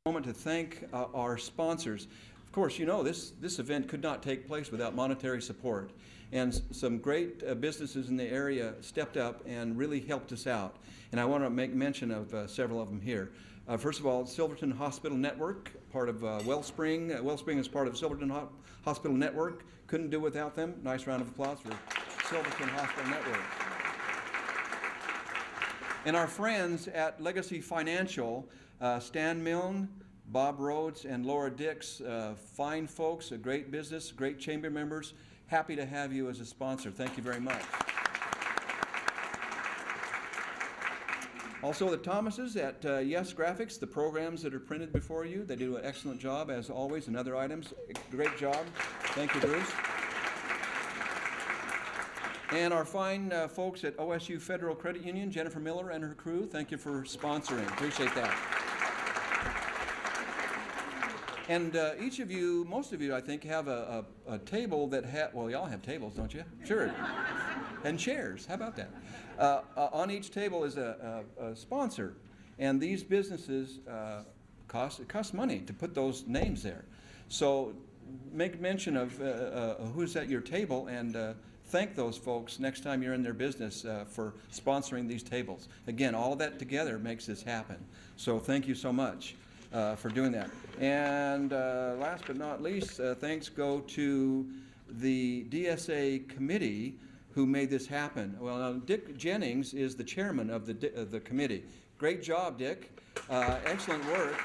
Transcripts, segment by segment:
moment to thank our sponsors. Of course, you know this event could not take place without monetary support, and some great businesses in the area stepped up and really helped us out. And I want to make mention of several of them here. First of all, Silverton Hospital Network, part of Wellspring. Wellspring is part of Silverton Hospital Network. Couldn't do without them. Nice round of applause for Silverton Hospital Network. And our friends at Legacy Financial, Stan Milne, Bob Rhodes, and Laura Dix, fine folks, a great business, great chamber members. Happy to have you as a sponsor. Thank you very much. Also, the Thomases at Yes Graphics, the programs that are printed before you, they do an excellent job, as always, and other items. Great job. Thank you, Bruce. And our fine folks at OSU Federal Credit Union, Jennifer Miller and her crew, thank you for sponsoring. Appreciate that. And each of you, most of you, I think, have a table that well, y'all have tables, don't you? Sure. And chairs. How about that? On each table is a sponsor. And these businesses cost money to put those names there. So make mention of who's at your table and thank those folks next time you're in their business for sponsoring these tables. Again, all of that together makes this happen. So thank you so much for doing that. And last but not least, thanks go to the DSA committee who made this happen. Well, now, Dick Jennings is the chairman of the committee. Great job, Dick. Excellent work.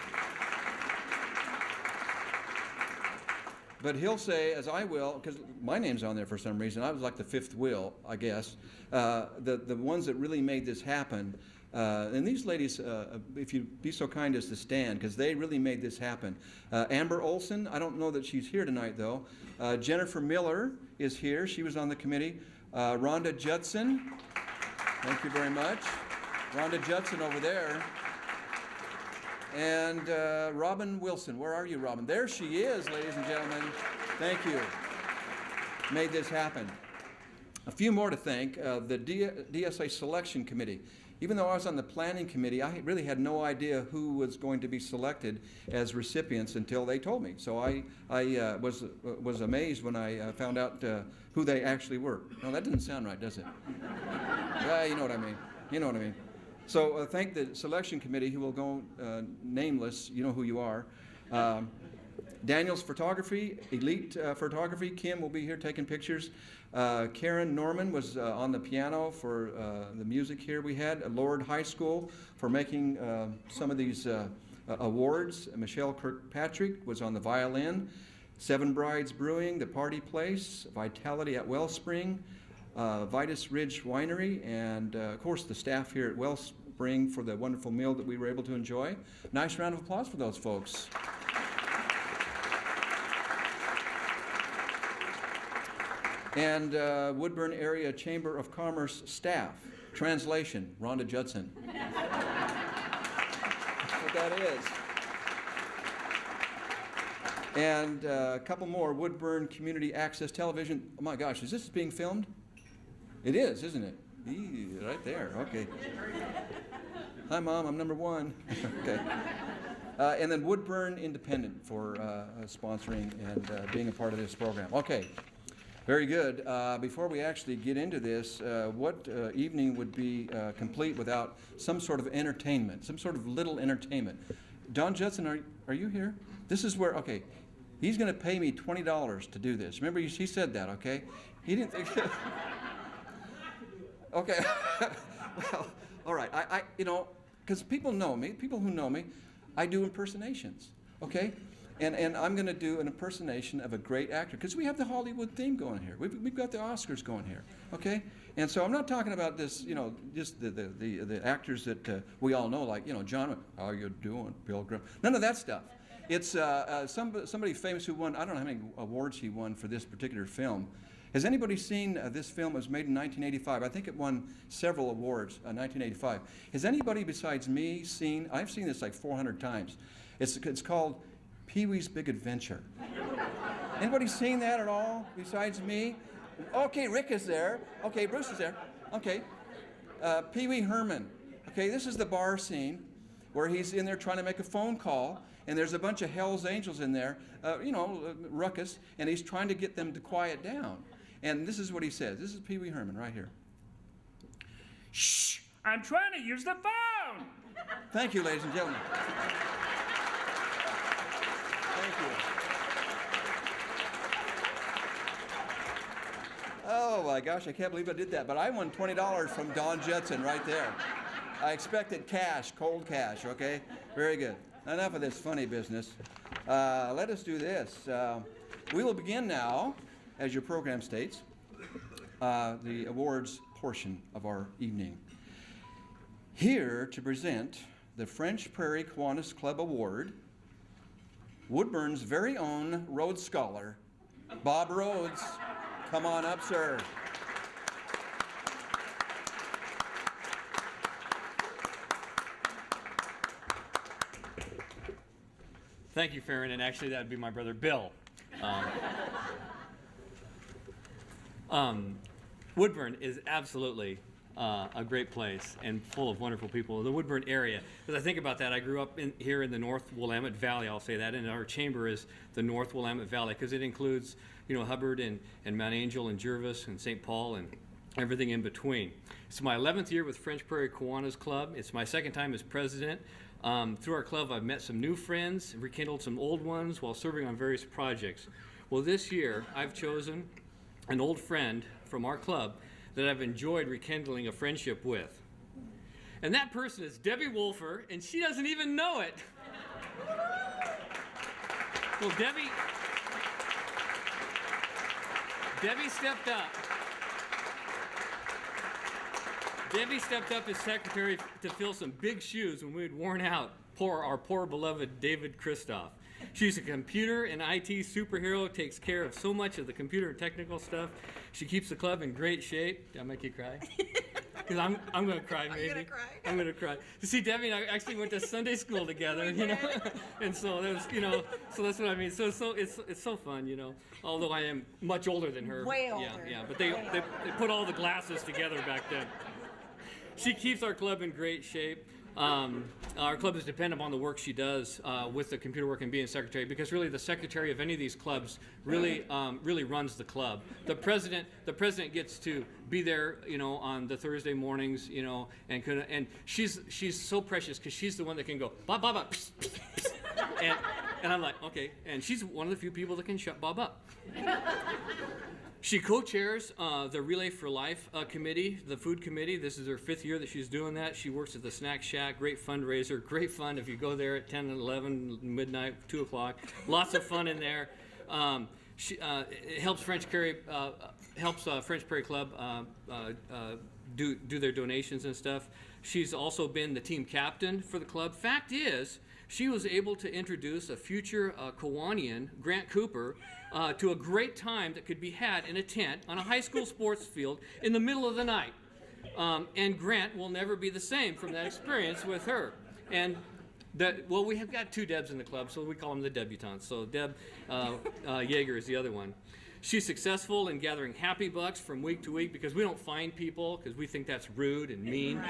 But he'll say, as I will, because my name's on there for some reason. I was like the fifth wheel, I guess. The ones that really made this happen. And these ladies, if you'd be so kind as to stand, because they really made this happen. Amber Olson, I don't know that she's here tonight, though. Jennifer Miller is here. She was on the committee. Rhonda Judson, thank you very much. Rhonda Judson over there. And Robin Wilson, where are you, Robin? There she is, ladies and gentlemen. Thank you. Made this happen. A few more to thank. The DSA Selection Committee. Even though I was on the planning committee, I really had no idea who was going to be selected as recipients until they told me. So I was amazed when I found out who they actually were. No, that doesn't sound right, does it? Yeah, you know what I mean. You know what I mean. So thank the selection committee, who will go nameless. You know who you are. Daniel's Photography, Elite Photography. Kim will be here taking pictures. Karen Norman was on the piano for the music here we had. Lord High School for making some of these awards. Michelle Kirkpatrick was on the violin. Seven Brides Brewing, The Party Place, Vitality at Wellspring, Vitus Ridge Winery, and of course the staff here at Wellspring for the wonderful meal that we were able to enjoy. Nice round of applause for those folks. And Woodburn Area Chamber of Commerce staff. Translation, Rhonda Judson. That's what that is. And a couple more. Woodburn Community Access Television. Oh my gosh, is this being filmed? It is, isn't it? Right there, okay. Hi, Mom, I'm number one. Okay. And then Woodburn Independent for sponsoring and being a part of this program. Okay. Very good. Before we actually get into this, what evening would be complete without some sort of entertainment, some sort of little entertainment? Don Judson, are you here? This is where, okay, he's going to pay me $20 to do this. Remember, he said that, okay? He didn't think... Okay. Well, all right. I you know, because people know me, people who know me, I do impersonations, okay? And I'm going to do an impersonation of a great actor, because we have the Hollywood theme going here. We've got the Oscars going here, okay? And so I'm not talking about this, you know, just the actors that we all know, like, you know, John, how you doing, Pilgrim? None of that stuff. It's somebody famous who won, I don't know how many awards he won for this particular film. Has anybody seen this film? It was made in 1985. I think it won several awards, 1985. Has anybody besides me seen, I've seen this like 400 times. It's called Pee-wee's Big Adventure. Anybody seen that at all besides me? Okay, Rick is there. Okay, Bruce is there. Okay. Pee-wee Herman. Okay, this is the bar scene where he's in there trying to make a phone call, and there's a bunch of Hell's Angels in there, ruckus, and he's trying to get them to quiet down. And this is what he says. This is Pee Wee Herman right here. Shh! I'm trying to use the phone! Thank you, ladies and gentlemen. Thank you. Oh my gosh, I can't believe I did that. But I won $20 from Don Judson right there. I expected cash, cold cash, okay? Very good. Enough of this funny business. Let us do this. We will begin now, as your program states, the awards portion of our evening. Here to present the French Prairie Kiwanis Club Award, Woodburn's very own Rhodes Scholar, Bob Rhodes. Come on up, sir. Thank you, Farron, and actually that would be my brother Bill. Woodburn is absolutely a great place and full of wonderful people. The Woodburn area, as I think about that, I grew up here in the North Willamette Valley, I'll say that, and our chamber is the North Willamette Valley because it includes, Hubbard and Mount Angel and Jervis and St. Paul and everything in between. It's my 11th year with French Prairie Kiwanis Club. It's my second time as president. Through our club, I've met some new friends, rekindled some old ones while serving on various projects. Well, this year, I've chosen an old friend from our club that I've enjoyed rekindling a friendship with. And that person is Debbie Wolfer, and she doesn't even know it. Well, Debbie stepped up. Debbie stepped up as secretary to fill some big shoes when we had worn out our poor beloved David Christoph. She's a computer and IT superhero, takes care of so much of the computer and technical stuff. She keeps the club in great shape. Did I make you cry? Because I'm going to cry, maybe. Are you going to cry? I'm going to cry. You see, Debbie and I actually went to Sunday school together, and so that was, so that's what I mean. So it's so fun, although I am much older than her. Way older. Yeah, but they put all the glasses together back then. She keeps our club in great shape. Our club is dependent on the work she does with the computer work and being secretary, because really the secretary of any of these clubs really runs the club. The president gets to be there, on the Thursday mornings, and she's so precious because she's the one that can go Bob, psst, psst, psst. And I'm like, okay, and she's one of the few people that can shut Bob up. She co-chairs the Relay for Life committee, the food committee. This is her 5th year that she's doing that. She works at the Snack Shack, great fundraiser, great fun if you go there at 10 and 11, midnight, 2 o'clock. Lots of fun in there. She helps French Prairie Club do their donations and stuff. She's also been the team captain for the club. Fact is, she was able to introduce a future Kiwanian, Grant Cooper, to a great time that could be had in a tent on a high school sports field in the middle of the night. And Grant will never be the same from that experience with her. And we have got 2 Debs in the club, so we call them the debutantes. So Deb Yeager is the other one. She's successful in gathering happy bucks from week to week because we don't find people because we think that's rude and mean.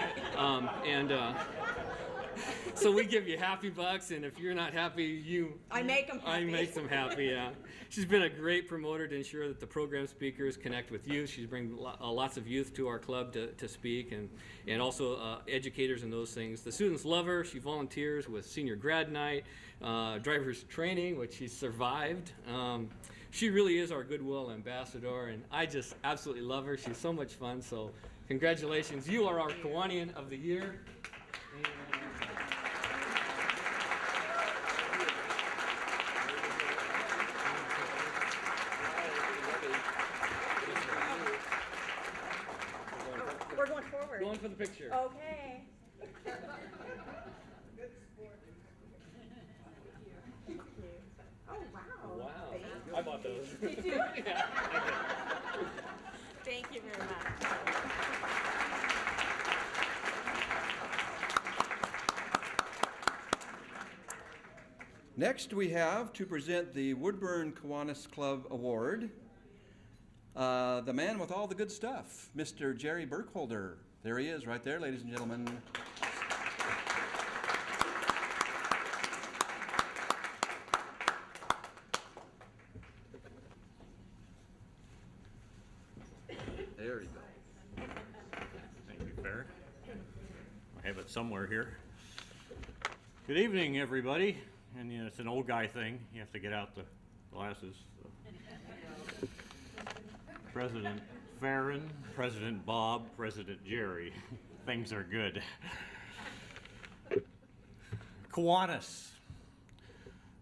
So we give you happy bucks, and if you're not happy, I make them happy. I make them happy, yeah. She's been a great promoter to ensure that the program speakers connect with youth. She's bringing lots of youth to our club to speak, and also educators and those things. The students love her. She volunteers with senior grad night, driver's training, which she survived. She really is our goodwill ambassador, and I just absolutely love her. She's so much fun, so congratulations. You are our Kiwanian of the Year. We're going forward. Going for the picture. Okay. Thank you. Oh, wow. Wow. Thank you. I bought those. Did you? Yeah. Thank you very much. Next, we have to present the Woodburn Kiwanis Club Award, the man with all the good stuff, Mr. Jerry Burkholder. There he is, right there, ladies and gentlemen. have it somewhere here. Good evening, everybody. And you know, it's an old guy thing. You have to get out the glasses. President Farron, President Bob, President Jerry. Things are good. Kiwanis,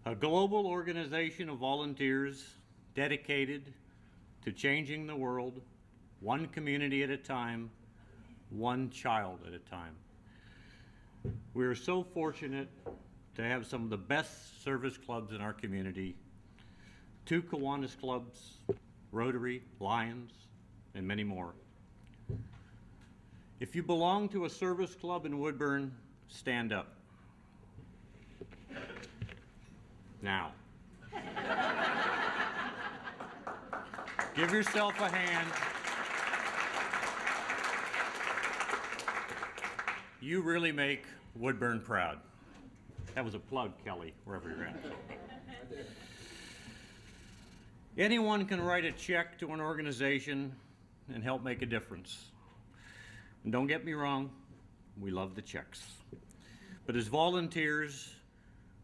a global organization of volunteers dedicated to changing the world, one community at a time, one child at a time. We are so fortunate to have some of the best service clubs in our community, 2 Kiwanis clubs, Rotary, Lions, and many more. If you belong to a service club in Woodburn, stand up. Now. Give yourself a hand. You really make Woodburn proud. That was a plug, Kelly, wherever you're at. Anyone can write a check to an organization and help make a difference. And don't get me wrong, we love the checks. But as volunteers,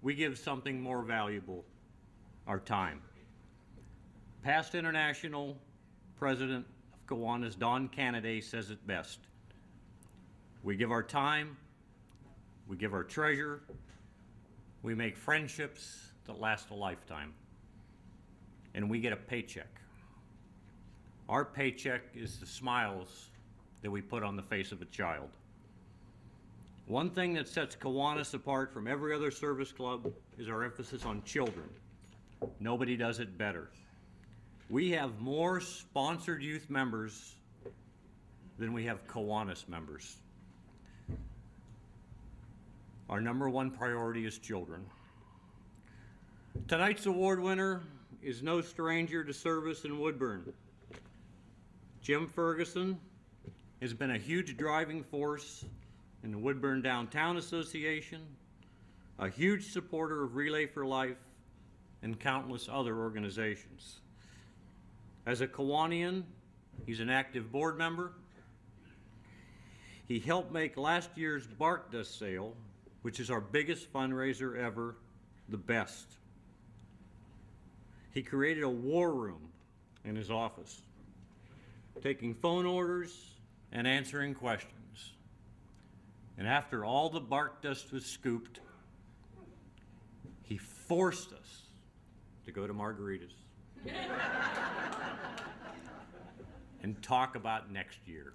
we give something more valuable, our time. Past international president of Kiwanis, Don Kennedy, says it best. We give our time, we give our treasure, we make friendships that last a lifetime, and we get a paycheck. Our paycheck is the smiles that we put on the face of a child. One thing that sets Kiwanis apart from every other service club is our emphasis on children. Nobody does it better. We have more sponsored youth members than we have Kiwanis members. Our number one priority is children. Tonight's award winner is no stranger to service in Woodburn. Jim Ferguson has been a huge driving force in the Woodburn Downtown Association, a huge supporter of Relay for Life, and countless other organizations. As a Kiwanian, he's an active board member. He helped make last year's bark dust sale, which is our biggest fundraiser ever, the best. He created a war room in his office, taking phone orders and answering questions. And after all the bark dust was scooped, he forced us to go to Margaritas and talk about next year.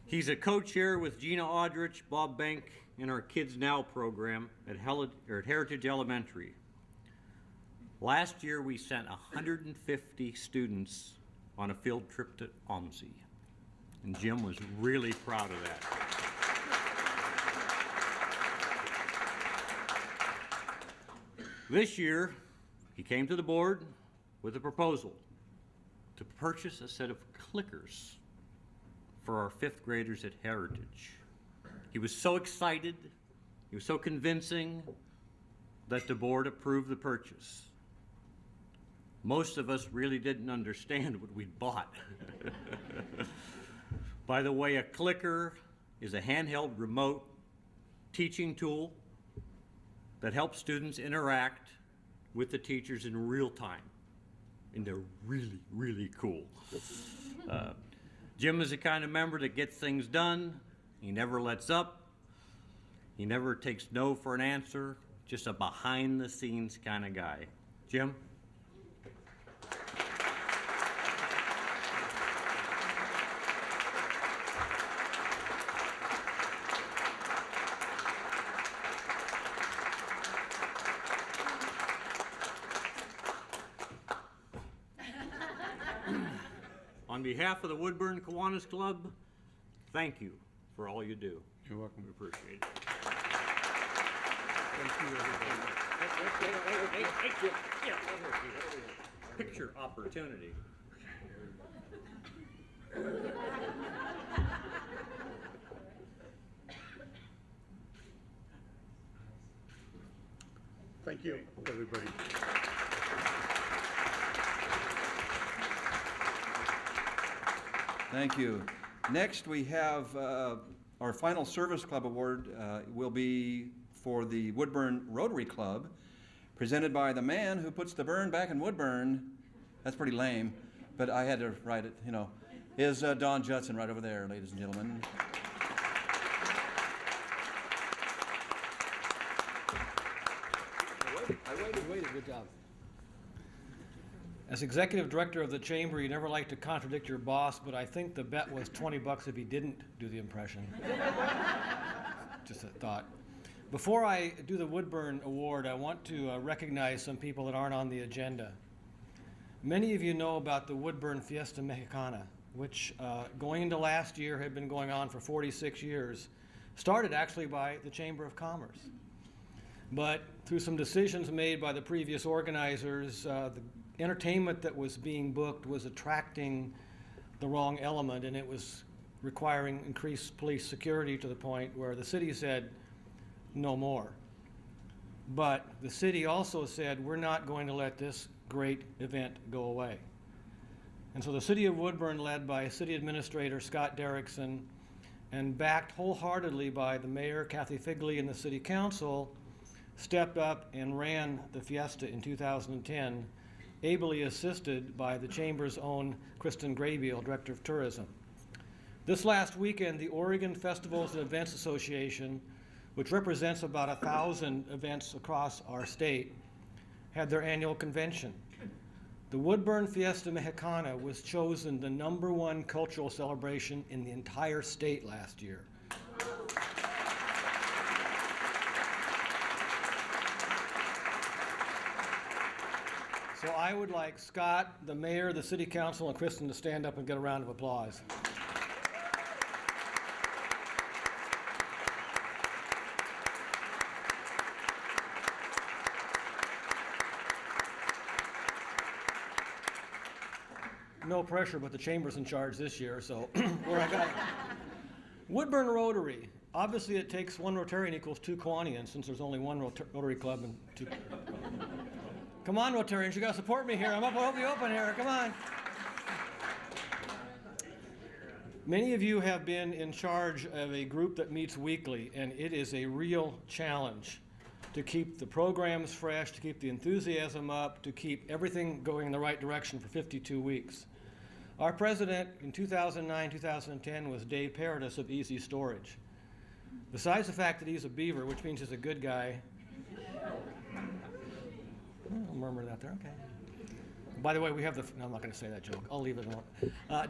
He's a co-chair with Gina Aldrich, Bob Bank, in our Kids Now program at Heritage Elementary. Last year, we sent 150 students on a field trip to OMSI, and Jim was really proud of that. This year, he came to the board with a proposal to purchase a set of clickers for our 5th graders at Heritage. He was so excited, he was so convincing that the board approved the purchase. Most of us really didn't understand what we'd bought. By the way, a clicker is a handheld remote teaching tool that helps students interact with the teachers in real time. And they're really, really cool. Jim is the kind of member that gets things done. He never lets up. He never takes no for an answer. Just a behind-the-scenes kind of guy. Jim? On behalf of the Woodburn Kiwanis Club, thank you for all you do. You're welcome. We appreciate it. Thank you, everybody. Picture opportunity. Thank you, everybody. Thank you. Next, we have our final Service Club Award will be for the Woodburn Rotary Club, presented by the man who puts the burn back in Woodburn. That's pretty lame, but I had to write it, you know. Is Don Judson right over there, ladies and gentlemen. I waited, good job. As executive director of the chamber, you never like to contradict your boss, but I think the bet was $20 if he didn't do the impression. Just a thought. Before I do the Woodburn Award, I want to recognize some people that aren't on the agenda. Many of you know about the Woodburn Fiesta Mexicana, which going into last year had been going on for 46 years, started actually by the Chamber of Commerce. But through some decisions made by the previous organizers, the entertainment that was being booked was attracting the wrong element, and it was requiring increased police security to the point where the city said no more. But the city also said, we're not going to let this great event go away. And so the city of Woodburn, led by City Administrator Scott Derrickson and backed wholeheartedly by the mayor, Kathy Figley, and the city council, stepped up and ran the fiesta in 2010, ably assisted by the chamber's own Kristen Graybeal, Director of Tourism. This last weekend, the Oregon Festivals and Events Association, which represents about 1,000 events across our state, had their annual convention. The Woodburn Fiesta Mexicana was chosen the #1 cultural celebration in the entire state last year. So I would like Scott, the mayor, the city council, and Kristen to stand up and get a round of applause. No pressure, but the chamber's in charge this year, so where I got Woodburn Rotary. Obviously, it takes one Rotarian equals 2 Kiwanians, since there's only one Rotary Club and 2. Come on, Rotarians, you got to support me here. I'm up to the open here. Come on. Many of you have been in charge of a group that meets weekly, and it is a real challenge to keep the programs fresh, to keep the enthusiasm up, to keep everything going in the right direction for 52 weeks. Our president in 2009-2010 was Dave Paradis of Easy Storage. Besides the fact that he's a beaver, which means he's a good guy, I'll murmur that there, okay. By the way, we have the, no, I'm not going to say that joke. I'll leave it alone.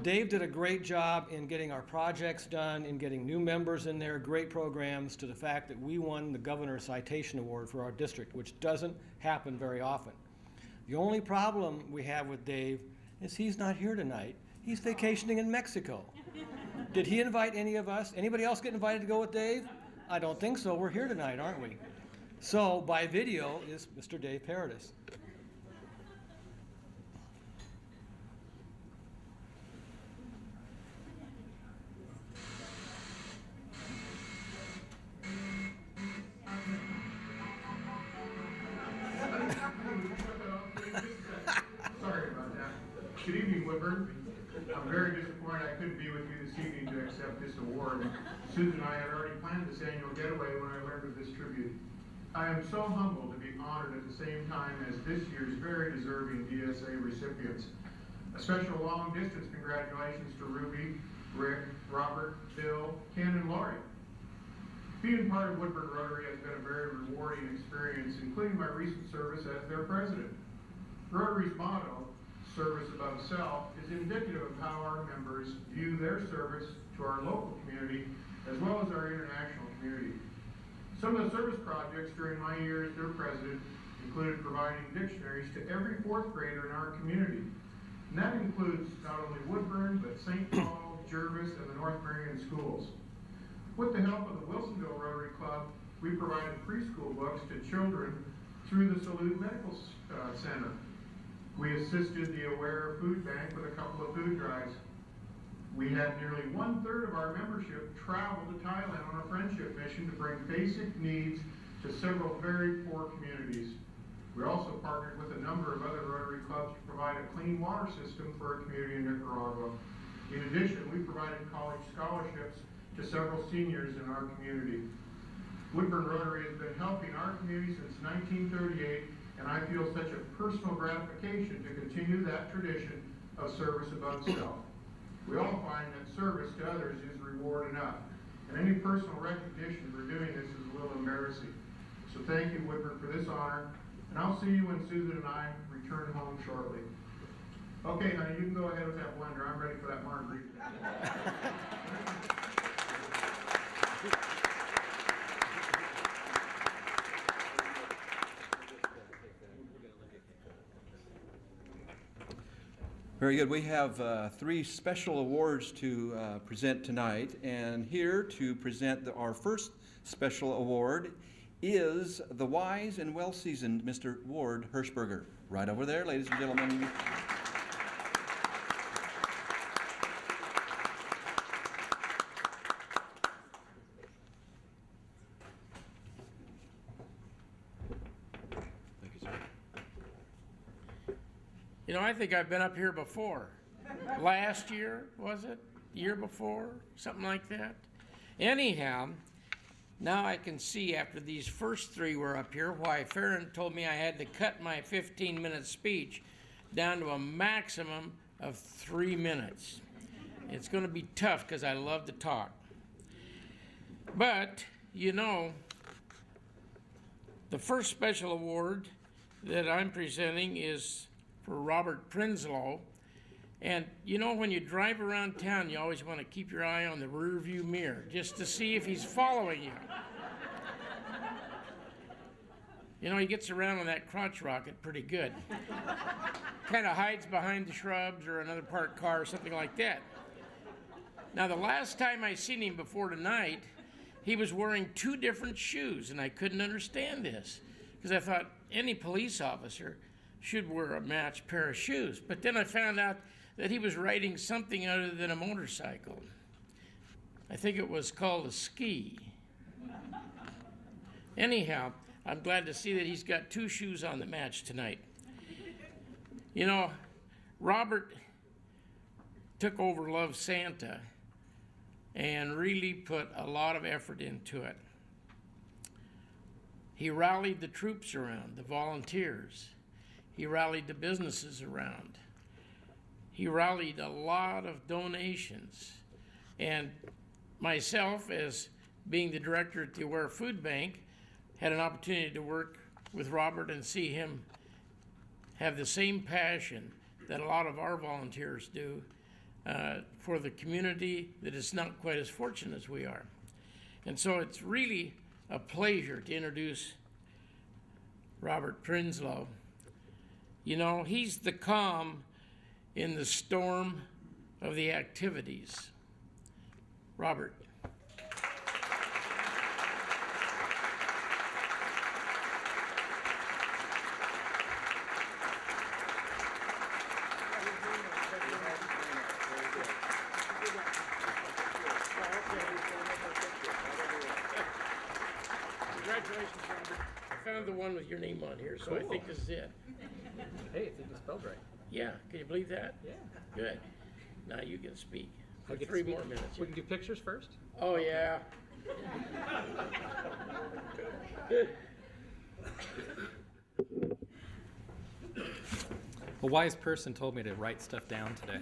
Dave did a great job in getting our projects done, in getting new members in there, great programs, to the fact that we won the Governor's Citation Award for our district, which doesn't happen very often. The only problem we have with Dave is he's not here tonight. He's vacationing in Mexico. Did he invite any of us? Anybody else get invited to go with Dave? I don't think so. We're here tonight, aren't we? So, by video is Mr. Dave Paradis. Sorry about that. Good evening, Woodburn. I'm very disappointed I couldn't be with you this evening to accept this award. Susan and I had already planned this annual getaway when I learned of this tribute. I am so humbled to be honored at the same time as this year's very deserving DSA recipients. A special long-distance congratulations to Ruby, Rick, Robert, Bill, Ken, and Laurie. Being part of Woodburn Rotary has been a very rewarding experience, including my recent service as their president. Rotary's motto, service above self, is indicative of how our members view their service to our local community as well as our international community. Some of the service projects during my year as their president included providing dictionaries to every 4th grader in our community. And that includes not only Woodburn, but St. Paul, Jervis, and the North Marion schools. With the help of the Wilsonville Rotary Club, we provided preschool books to children through the Salute Medical Center. We assisted the Aware Food Bank with a couple of food drives. We had nearly 1/3 of our membership travel to Thailand on a friendship mission to bring basic needs to several very poor communities. We also partnered with a number of other Rotary clubs to provide a clean water system for a community in Nicaragua. In addition, we provided college scholarships to several seniors in our community. Woodburn Rotary has been helping our community since 1938, and I feel such a personal gratification to continue that tradition of service above self. We all find that service to others is reward enough, and any personal recognition for doing this is a little embarrassing. So thank you, Woodburn, for this honor, and I'll see you when Susan and I return home shortly. Okay, honey, you can go ahead with that blender. I'm ready for that margarita. Very good. We have 3 special awards to present tonight, and here to present our first special award is the wise and well-seasoned Mr. Ward Hirschberger. Right over there, ladies and gentlemen. Thank you, sir. You know, I think I've been up here before. Last year, was it? The year before? Something like that. Anyhow, now I can see after these first 3 were up here why Farron told me I had to cut my 15-minute speech down to a maximum of 3 minutes. It's going to be tough because I love to talk. But, you know, the first special award that I'm presenting is for Robert Prinsloo. And you know, when you drive around town, you always want to keep your eye on the rear view mirror just to see if he's following you. You know, he gets around on that crotch rocket pretty good. Kind of hides behind the shrubs or another parked car or something like that. Now, the last time I seen him before tonight, he was wearing 2 different shoes, and I couldn't understand this because I thought any police officer should wear a matched pair of shoes. But then I found out that he was riding something other than a motorcycle. I think it was called a ski. Anyhow, I'm glad to see that he's got 2 shoes on the match tonight. You know, Robert took over Love Santa and really put a lot of effort into it. He rallied the troops around, the volunteers. He rallied the businesses around. He rallied a lot of donations. And myself, as being the director at the Aware Food Bank, had an opportunity to work with Robert and see him have the same passion that a lot of our volunteers do for the community that is not quite as fortunate as we are. And so it's really a pleasure to introduce Robert Prinsloo. You know, he's the calm in the storm of the activities. Robert. Congratulations, Robert. I found the one with your name on here, so I think this is it. Hey, I think it's spelled right. Yeah, can you believe that? Yeah. Good. Now you can speak for I get to 3 speak. more minutes. We can do pictures first? Oh, yeah. A wise person told me to write stuff down today.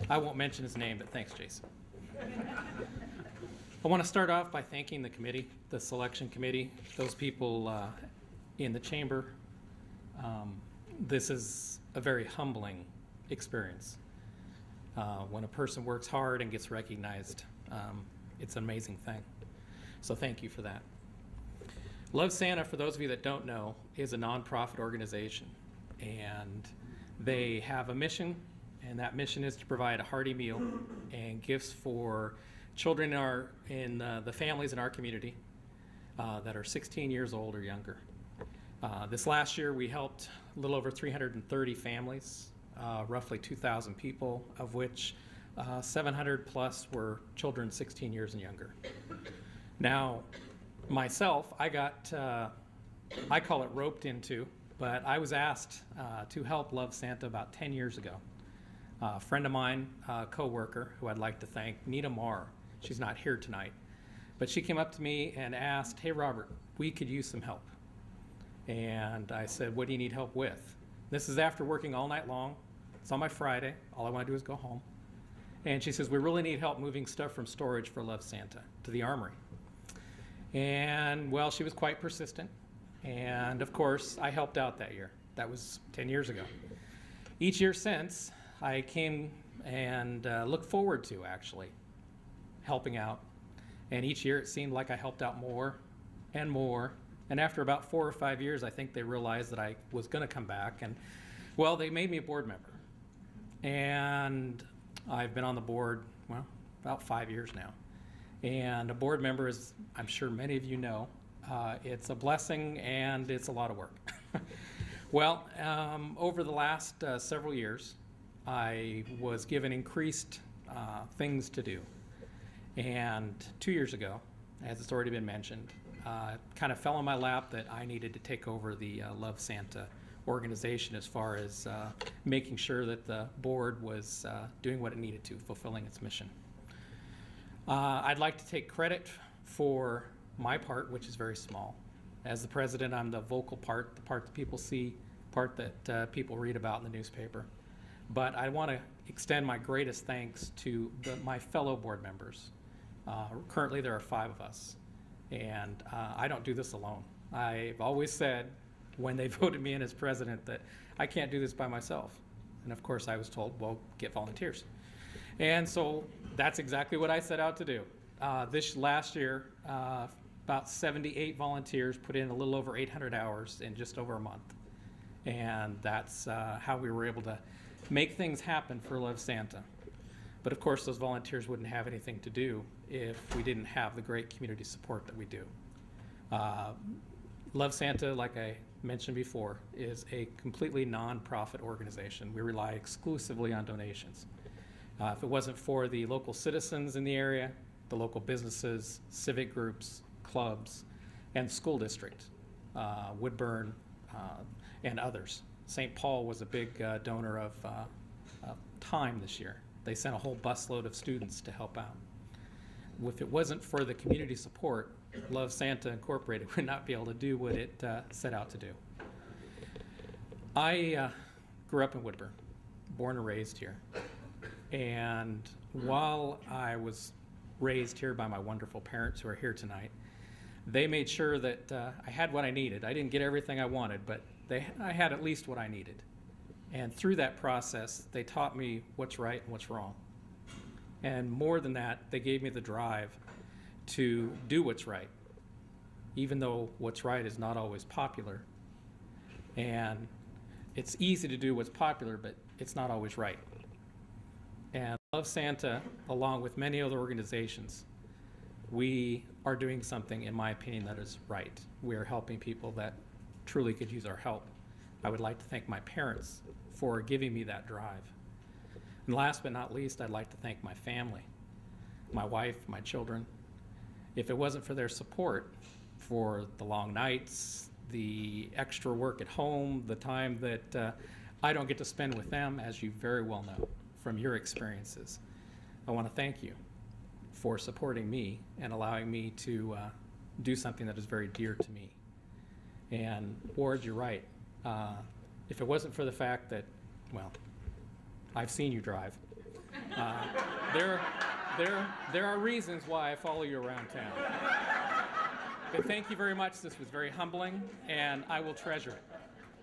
I won't mention his name, but thanks, Jason. I want to start off by thanking the committee, the selection committee, those people in the chamber. This is a very humbling experience. When a person works hard and gets recognized, it's an amazing thing. So thank you for that. Love Santa, for those of you that don't know, is a nonprofit organization. And they have a mission, and that mission is to provide a hearty meal and gifts for children in the families in our community that are 16 years old or younger. This last year, we helped a little over 330 families, roughly 2,000 people, of which 700 plus were children 16 years and younger. Now, myself, I got, I call it roped into, but I was asked to help Love Santa about 10 years ago. A friend of mine, a coworker, who I'd like to thank, Nita Marr. She's not here tonight, but she came up to me and asked, "Hey, Robert, we could use some help." And I said, "What do you need help with?" This is after working all night long. It's on my Friday. All I want to do is go home. And she says, "We really need help moving stuff from storage for Love Santa to the Armory." And, well, she was quite persistent. And, of course, I helped out that year. That was 10 years ago. Each year since, I came and looked forward to, actually, helping out. And each year it seemed like I helped out more and more. And after about 4 or 5 years, I think they realized that I was going to come back. And, well, they made me a board member. And I've been on the board, well, about 5 years now. And a board member, is, I'm sure many of you know, it's a blessing and it's a lot of work. Well, over the last several years, I was given increased things to do. And 2 years ago, as it's already been mentioned, kind of fell on my lap that I needed to take over the Love Santa organization as far as making sure that the board was doing what it needed to, fulfilling its mission. I'd like to take credit for my part, which is very small. As the president, I'm the vocal part, the part that people see, part that people read about in the newspaper. But I want to extend my greatest thanks to my fellow board members. Currently, there are 5 of us, and I don't do this alone. I've always said, when they voted me in as president, that I can't do this by myself. And of course, I was told, well, get volunteers. And so that's exactly what I set out to do. This last year, about 78 volunteers put in a little over 800 hours in just over a month. And that's how we were able to make things happen for Love Santa. But of course, those volunteers wouldn't have anything to do if we didn't have the great community support that we do. Love Santa, like I mentioned before, is a completely non-profit organization. We rely exclusively on donations. If it wasn't for the local citizens in the area, the local businesses, civic groups, clubs, and school district, Woodburn, and others. St. Paul was a big donor of time this year. They sent a whole busload of students to help out. If it wasn't for the community support, Love Santa Incorporated would not be able to do what it set out to do. I grew up in Woodburn, born and raised here. And while I was raised here by my wonderful parents who are here tonight, they made sure that I had what I needed. I didn't get everything I wanted, but I had at least what I needed. And through that process, they taught me what's right and what's wrong. And more than that, they gave me the drive to do what's right, even though what's right is not always popular. And it's easy to do what's popular, but it's not always right. And Love Santa, along with many other organizations, we are doing something, in my opinion, that is right. We are helping people that truly could use our help. I would like to thank my parents for giving me that drive. And last but not least, I'd like to thank my family, my wife, my children. If it wasn't for their support, for the long nights, the extra work at home, the time that I don't get to spend with them, as you very well know from your experiences, I want to thank you for supporting me and allowing me to do something that is very dear to me. And Ward, you're right. If it wasn't for the fact that, well, I've seen you drive, there are reasons why I follow you around town. But thank you very much. This was very humbling, and I will treasure it.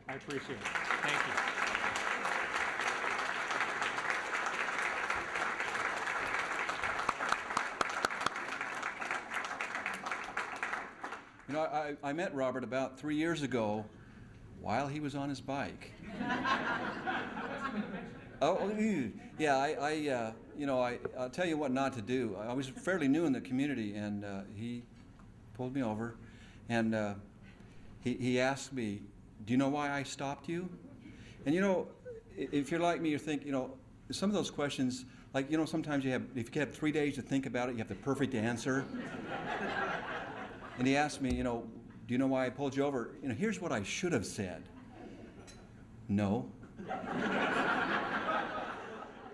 I appreciate it. Thank you. You know, I met Robert about 3 years ago while he was on his bike. Oh, yeah, I'll tell you what not to do. I was fairly new in the community, and he pulled me over, and he asked me, "Do you know why I stopped you?" And you know, if you're like me, you think, you know, some of those questions, like, you know, sometimes if you have 3 days to think about it, you have the perfect answer. And he asked me, you know, "Do you know why I pulled you over?" You know, here's what I should have said. No.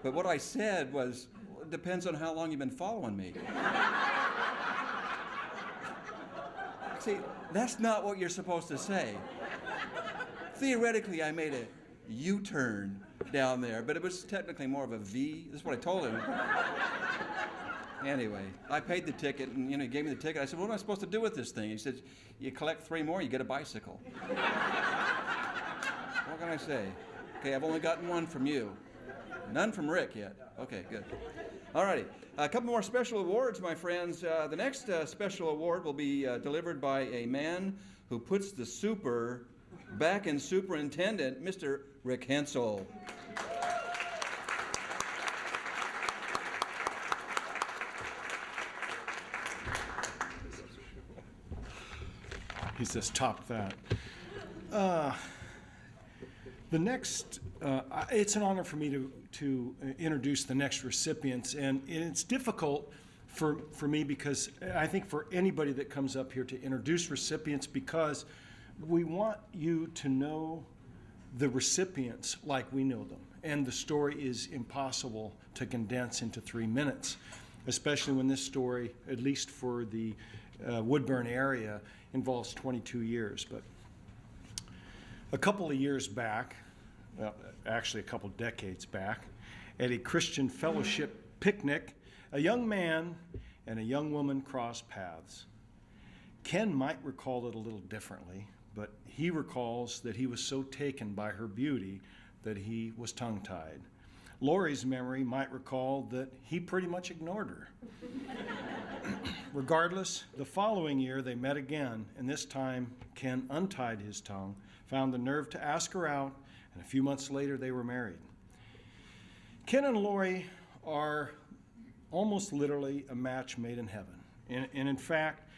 But what I said was, well, it depends on how long you've been following me. See, that's not what you're supposed to say. Theoretically, I made a U-turn down there, but it was technically more of a V. This is what I told him. Anyway, I paid the ticket, and he gave me the ticket. I said, what am I supposed to do with this thing? He said, you collect 3 more, you get a bicycle. What can I say? Okay, I've only gotten 1 from you. None from Rick yet. Okay, good. All righty. A couple more special awards, my friends. The next special award will be delivered by a man who puts the super back in superintendent, Mr. Rick Hensel. He says, top that. The next, it's an honor for me to introduce the next recipients, and it's difficult for me because I think for anybody that comes up here to introduce recipients, because we want you to know the recipients like we know them, and the story is impossible to condense into 3 minutes, especially when this story, at least for the Woodburn area, involves 22 years. But a couple of years back, well, actually a couple decades back, at a Christian fellowship picnic, a young man and a young woman crossed paths. Ken might recall it a little differently, but he recalls that he was so taken by her beauty that he was tongue-tied. Lori's memory might recall that he pretty much ignored her. Regardless, the following year they met again, and this time Ken untied his tongue, found the nerve to ask her out, and a few months later they were married. Ken and Lori are almost literally a match made in heaven. And in fact,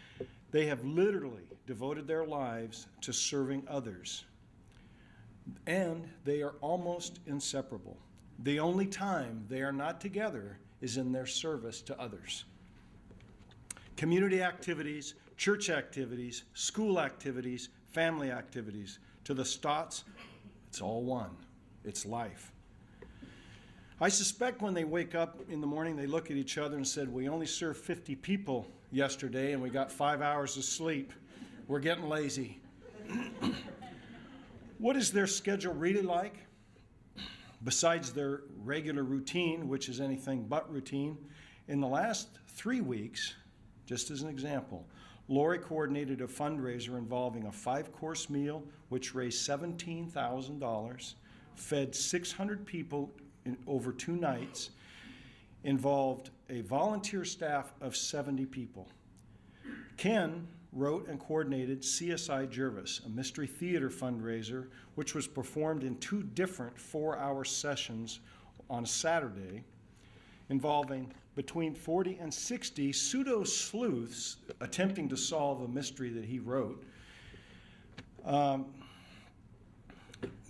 they have literally devoted their lives to serving others. And they are almost inseparable. The only time they are not together is in their service to others. Community activities, church activities, school activities, family activities. To the Stotts, it's all one. It's life. I suspect when they wake up in the morning, they look at each other and said, we only served 50 people yesterday and we got 5 hours of sleep. We're getting lazy. What is their schedule really like? Besides their regular routine, which is anything but routine, in the last 3 weeks, just as an example, Lori coordinated a fundraiser involving a 5-course meal, which raised $17,000, fed 600 people over 2 nights, involved a volunteer staff of 70 people. Ken wrote and coordinated CSI Jervis, a mystery theater fundraiser, which was performed in 2 different 4-hour sessions on a Saturday, involving between 40 and 60 pseudo-sleuths attempting to solve a mystery that he wrote.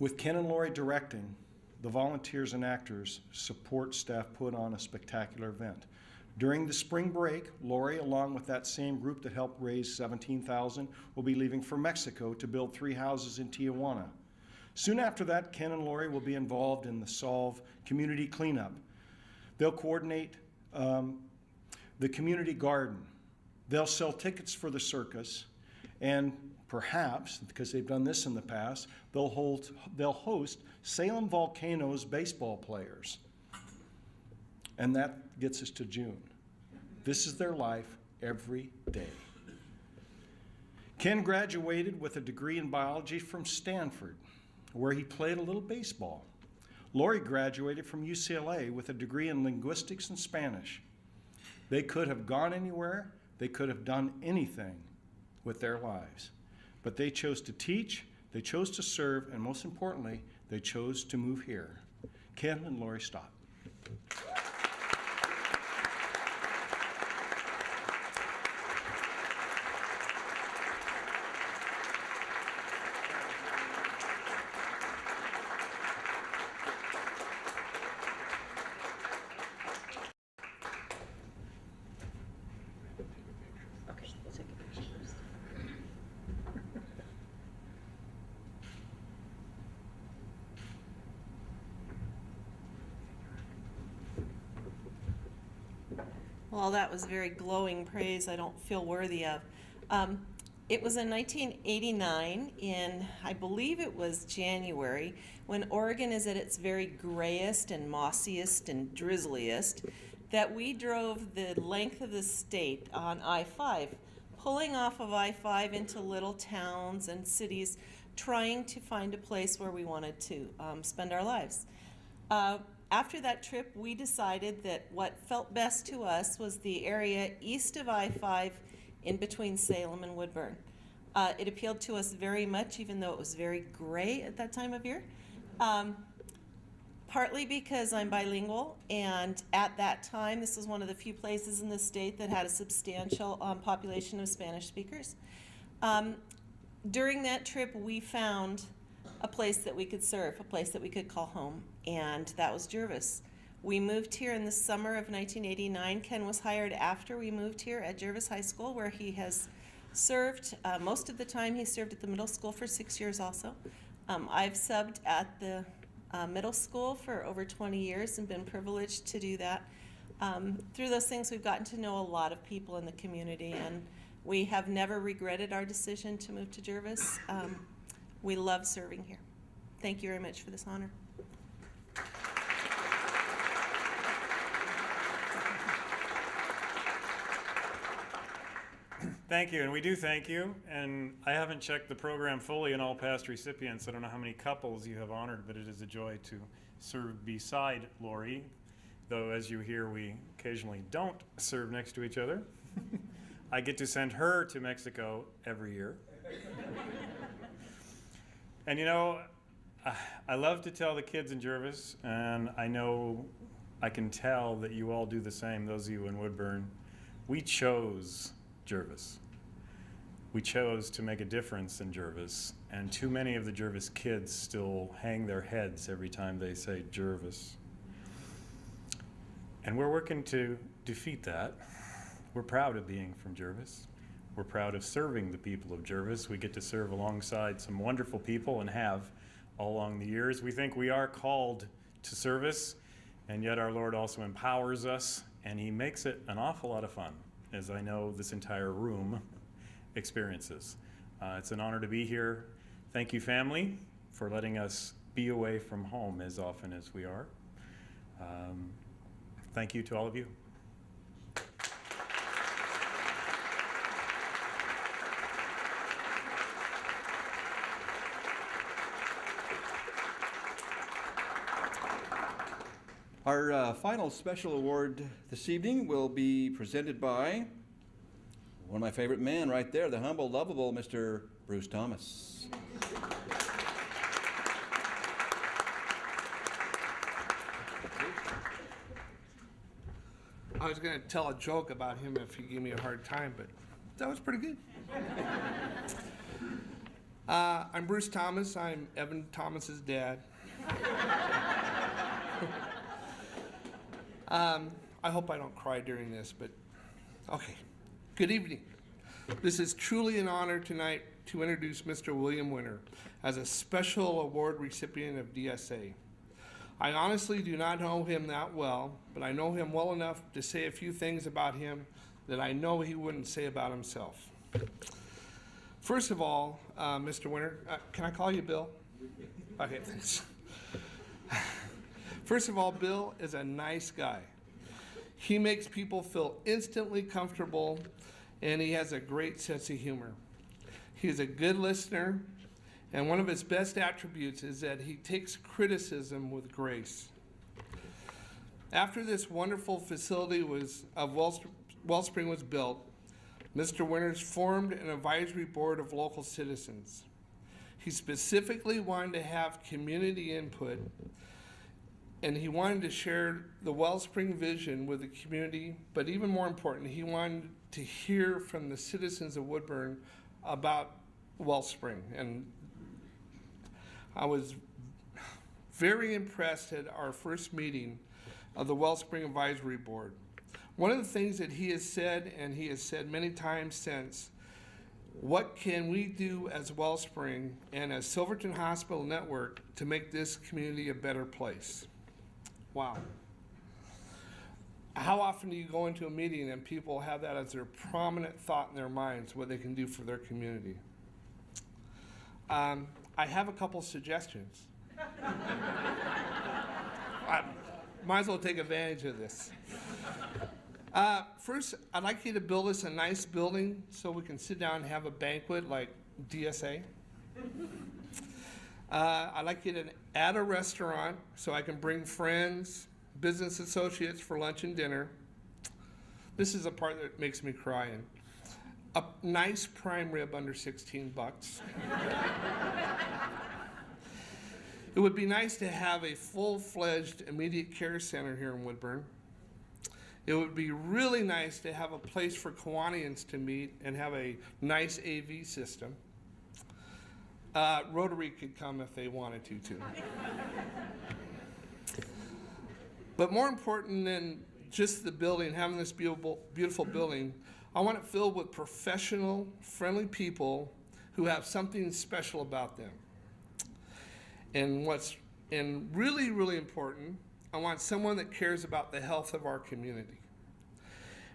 With Ken and Lori directing, the volunteers and actors support staff put on a spectacular event. During the spring break, Lori, along with that same group that helped raise $17,000, will be leaving for Mexico to build 3 houses in Tijuana. Soon after that, Ken and Lori will be involved in the Solve community cleanup. They'll coordinate the community garden. They'll sell tickets for the circus, and perhaps, because they've done this in the past, they'll host Salem Volcanoes baseball players. And that gets us to June. This is their life every day. Ken graduated with a degree in biology from Stanford, where he played a little baseball. Lori graduated from UCLA with a degree in linguistics and Spanish. They could have gone anywhere, they could have done anything with their lives. But they chose to teach, they chose to serve, and most importantly, they chose to move here. Ken and Lori Stott. Well, that was very glowing praise I don't feel worthy of. It was in 1989, in I believe it was January, when Oregon is at its very grayest and mossiest and drizzliest, that we drove the length of the state on I-5, pulling off of I-5 into little towns and cities, trying to find a place where we wanted to spend our lives. After that trip, we decided that what felt best to us was the area east of I-5 in between Salem and Woodburn. It appealed to us very much, even though it was very gray at that time of year. Partly because I'm bilingual, and at that time, this was one of the few places in the state that had a substantial population of Spanish speakers. During that trip, we found a place that we could serve, a place that we could call home, and that was Jervis. We moved here in the summer of 1989. Ken was hired after we moved here at Jervis High School, where he has served. Most of the time, he served at the middle school for 6 years also. I've subbed at the middle school for over 20 years and been privileged to do that. Through those things, we've gotten to know a lot of people in the community, and we have never regretted our decision to move to Jervis. We love serving here. Thank you very much for this honor. Thank you, and we do thank you. And I haven't checked the program fully in all past recipients. I don't know how many couples you have honored, but it is a joy to serve beside Lori, though as you hear, we occasionally don't serve next to each other. I get to send her to Mexico every year. And you know, I love to tell the kids in Jervis, and I know I can tell that you all do the same, those of you in Woodburn. We chose Jervis. We chose to make a difference in Jervis, and too many of the Jervis kids still hang their heads every time they say Jervis. And we're working to defeat that. We're proud of being from Jervis. We're proud of serving the people of Jervis. We get to serve alongside some wonderful people and have all along the years. We think we are called to service, and yet our Lord also empowers us, and he makes it an awful lot of fun, as I know this entire room experiences. It's an honor to be here. Thank you, family, for letting us be away from home as often as we are. Thank you to all of you. Our final special award this evening will be presented by one of my favorite men right there, the humble, lovable Mr. Bruce Thomas. I was going to tell a joke about him if he gave me a hard time, but that was pretty good. I'm Bruce Thomas. I'm Evan Thomas's dad. I hope I don't cry during this, but okay. Good evening. This is truly an honor tonight to introduce Mr. William Winter as a special award recipient of DSA. I honestly do not know him that well, but I know him well enough to say a few things about him that I know he wouldn't say about himself. First of all, Mr. Winter, can I call you Bill? Okay, thanks. First of all, Bill is a nice guy. He makes people feel instantly comfortable, and he has a great sense of humor. He's a good listener, and one of his best attributes is that he takes criticism with grace. After this wonderful facility of Wellspring was built, Mr. Winters formed an advisory board of local citizens. He specifically wanted to have community input, and he wanted to share the Wellspring vision with the community, but even more important, he wanted to hear from the citizens of Woodburn about Wellspring. And I was very impressed at our first meeting of the Wellspring Advisory Board. One of the things that he has said, and he has said many times since, what can we do as Wellspring and as Silverton Hospital Network to make this community a better place? Wow. how often do you go into a meeting and people have that as their prominent thought in their minds, what they can do for their community? I have a couple suggestions. I might as well take advantage of this. First, I'd like you to build us a nice building so we can sit down and have a banquet like DSA. I'd like you to add a restaurant so I can bring friends, business associates for lunch and dinner. This is the part that makes me cry. A nice prime rib under 16 bucks. It would be nice to have a full-fledged immediate care center here in Woodburn. It would be really nice to have a place for Kiwanians to meet and have a nice AV system. Rotary could come if they wanted to, too. But more important than just the building, having this beautiful building, I want it filled with professional, friendly people who have something special about them. And really, really important, I want someone that cares about the health of our community.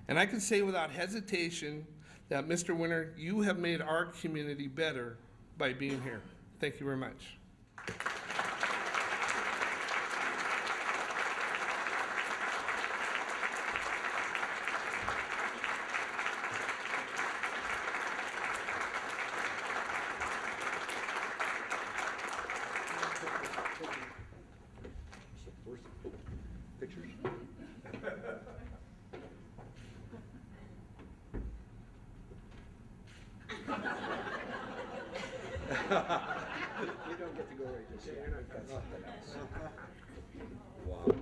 And I can say without hesitation that, Mr. Winter, you have made our community better by being here. Thank you very much. Pictures? You don't get to go right this way. Wow.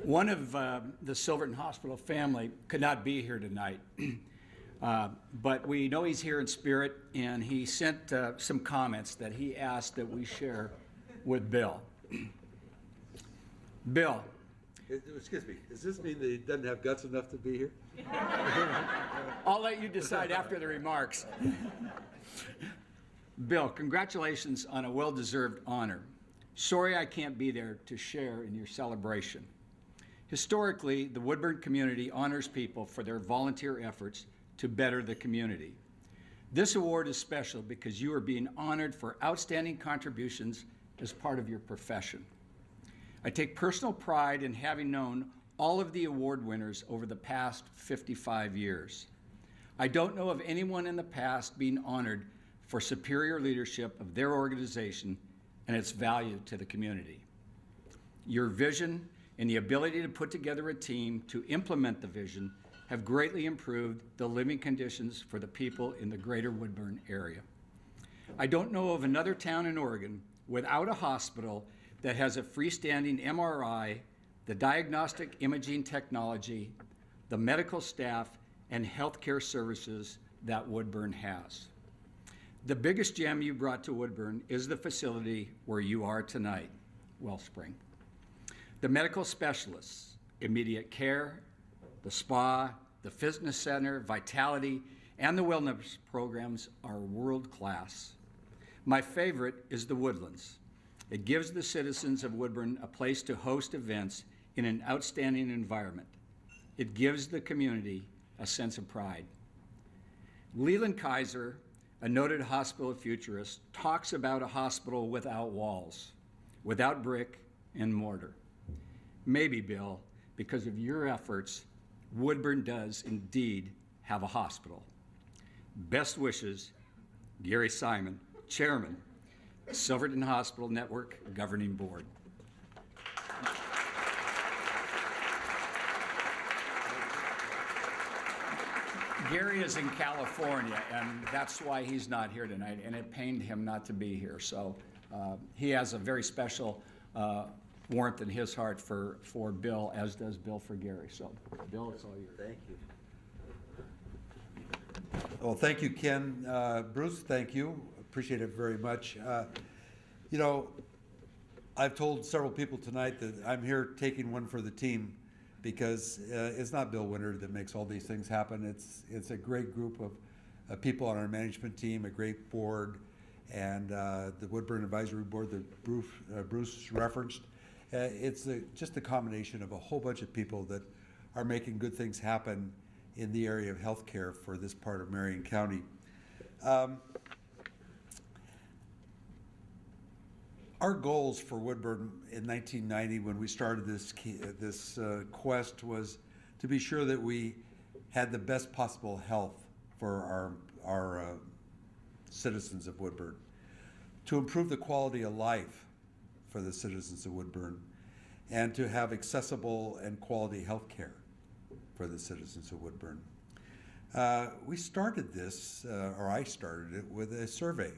One of the Silverton Hospital family could not be here tonight, but we know he's here in spirit, and he sent some comments that he asked that we share with Bill. Bill. Excuse me, does this mean that he doesn't have guts enough to be here? I'll let you decide after the remarks. Bill, congratulations on a well-deserved honor. Sorry I can't be there to share in your celebration. Historically, the Woodburn community honors people for their volunteer efforts to better the community. This award is special because you are being honored for outstanding contributions as part of your profession. I take personal pride in having known all of the award winners over the past 55 years. I don't know of anyone in the past being honored for superior leadership of their organization and its value to the community. Your vision and the ability to put together a team to implement the vision have greatly improved the living conditions for the people in the greater Woodburn area. I don't know of another town in Oregon without a hospital that has a freestanding MRI, the diagnostic imaging technology, the medical staff, and healthcare services that Woodburn has. The biggest gem you brought to Woodburn is the facility where you are tonight, Wellspring. The medical specialists, immediate care, the spa, the fitness center, vitality, and the wellness programs are world-class. My favorite is the Woodlands. It gives the citizens of Woodburn a place to host events in an outstanding environment. It gives the community a sense of pride. Leland Kaiser, a noted hospital futurist, talks about a hospital without walls, without brick and mortar. Maybe, Bill, because of your efforts, Woodburn does indeed have a hospital. Best wishes, Gary Simon, Chairman, Silverton Hospital Network Governing Board. Gary is in California, and that's why he's not here tonight, and it pained him not to be here. So he has a very special warmth in his heart for Bill, as does Bill for Gary. So, Bill, it's all yours. Thank you. Well, thank you, Ken. Bruce, thank you. Appreciate it very much. You know, I've told several people tonight that I'm here taking one for the team, because it's not Bill Winter that makes all these things happen. It's a great group of people on our management team, a great board, and the Woodburn Advisory Board that Bruce referenced. It's just a combination of a whole bunch of people that are making good things happen in the area of healthcare for this part of Marion County. Our goals for Woodburn in 1990, when we started this quest, was to be sure that we had the best possible health for our citizens of Woodburn, to improve the quality of life for the citizens of Woodburn, and to have accessible and quality health care for the citizens of Woodburn. We started this, or I started it, with a survey.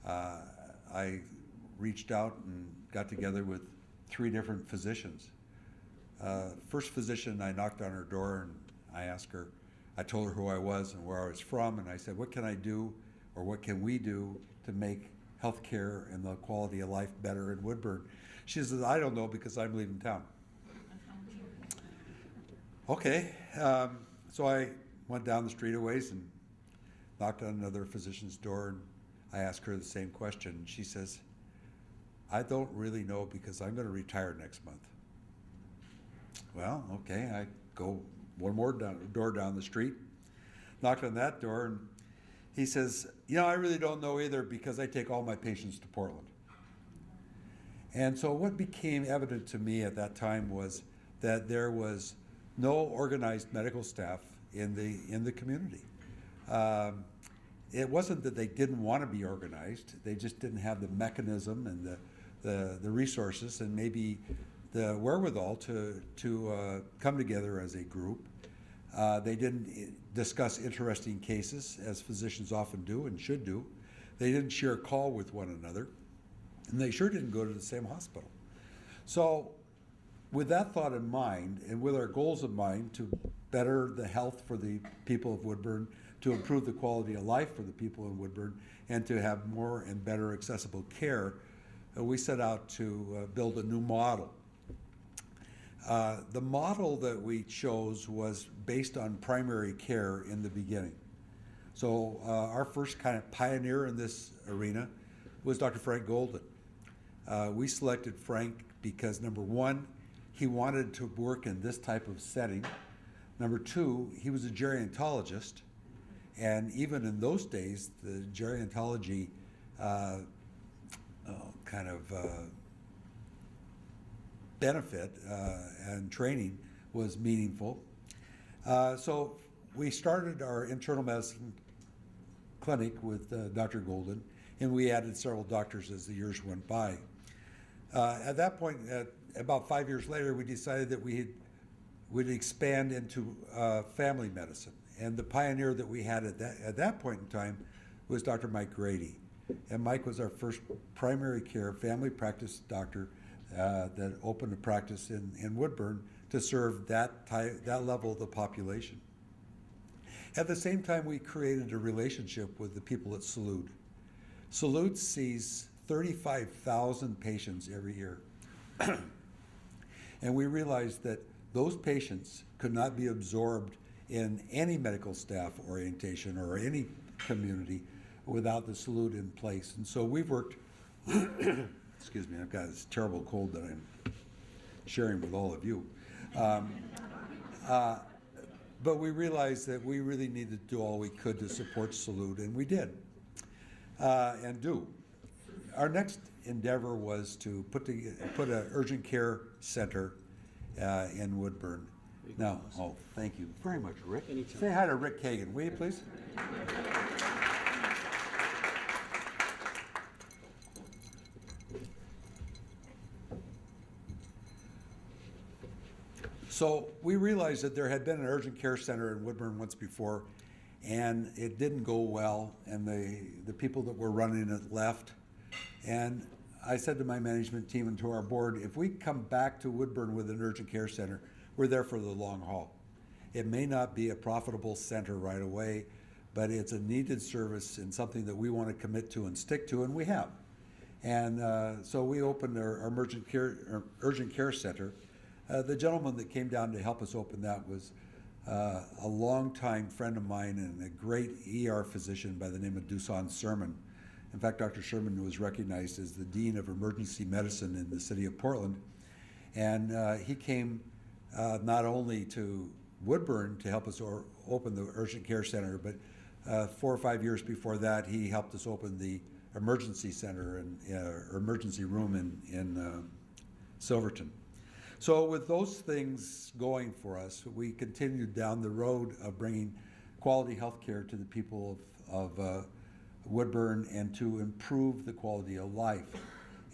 I reached out and got together with 3 different physicians. First physician, I knocked on her door and I asked her, I told her who I was and where I was from, and I said, what can I do, or what can we do to make healthcare and the quality of life better in Woodburn? She says, I don't know, because I'm leaving town. Okay, so I went down the street a ways and knocked on another physician's door, and I asked her the same question. She says, I don't really know, because I'm going to retire next month. Well, okay, I go one more door down the street, knocked on that door, and he says, I really don't know either, because I take all my patients to Portland. And so what became evident to me at that time was that there was no organized medical staff in the community. It wasn't that they didn't want to be organized, they just didn't have the mechanism and the resources and maybe the wherewithal to come together as a group. They didn't discuss interesting cases, as physicians often do and should do. They didn't share a call with one another, and they sure didn't go to the same hospital. So with that thought in mind, and with our goals in mind to better the health for the people of Woodburn, to improve the quality of life for the people in Woodburn, and to have more and better accessible care, we set out to build a new model. The model that we chose was based on primary care in the beginning. So our first kind of pioneer in this arena was Dr. Frank Golden. We selected Frank because, number one, he wanted to work in this type of setting. Number two, he was a gerontologist, and even in those days, the gerontology benefit and training was meaningful. So we started our internal medicine clinic with Dr. Golden, and we added several doctors as the years went by. At that point, about 5 years later, we decided that we'd expand into family medicine. And the pioneer that we had at that point in time was Dr. Mike Grady. And Mike was our first primary care family practice doctor that opened a practice in Woodburn to serve that level of the population. At the same time, we created a relationship with the people at Salud. Salud sees 35,000 patients every year. And we realized that those patients could not be absorbed in any medical staff orientation or any community without the Salud in place. And so we've worked, excuse me, I've got this terrible cold that I'm sharing with all of you. But we realized that we really needed to do all we could to support Salud, and we did, and do. Our next endeavor was to put an urgent care center in Woodburn. Now, thank you very much, Rick. Anytime. Say hi to Rick Kagan, will you please? So we realized that there had been an urgent care center in Woodburn once before, and it didn't go well, and the people that were running it left. And I said to my management team and to our board, if we come back to Woodburn with an urgent care center, we're there for the long haul. It may not be a profitable center right away, but it's a needed service and something that we want to commit to and stick to, and we have. And so we opened our urgent care center. The gentleman that came down to help us open that was a longtime friend of mine and a great ER physician by the name of Dusan Sermon. In fact, Dr. Sherman was recognized as the Dean of Emergency Medicine in the city of Portland. And he came not only to Woodburn to help us open the urgent care center, but 4 or 5 years before that, he helped us open the emergency center and emergency room in Silverton. So with those things going for us, we continued down the road of bringing quality health care to the people of Woodburn and to improve the quality of life.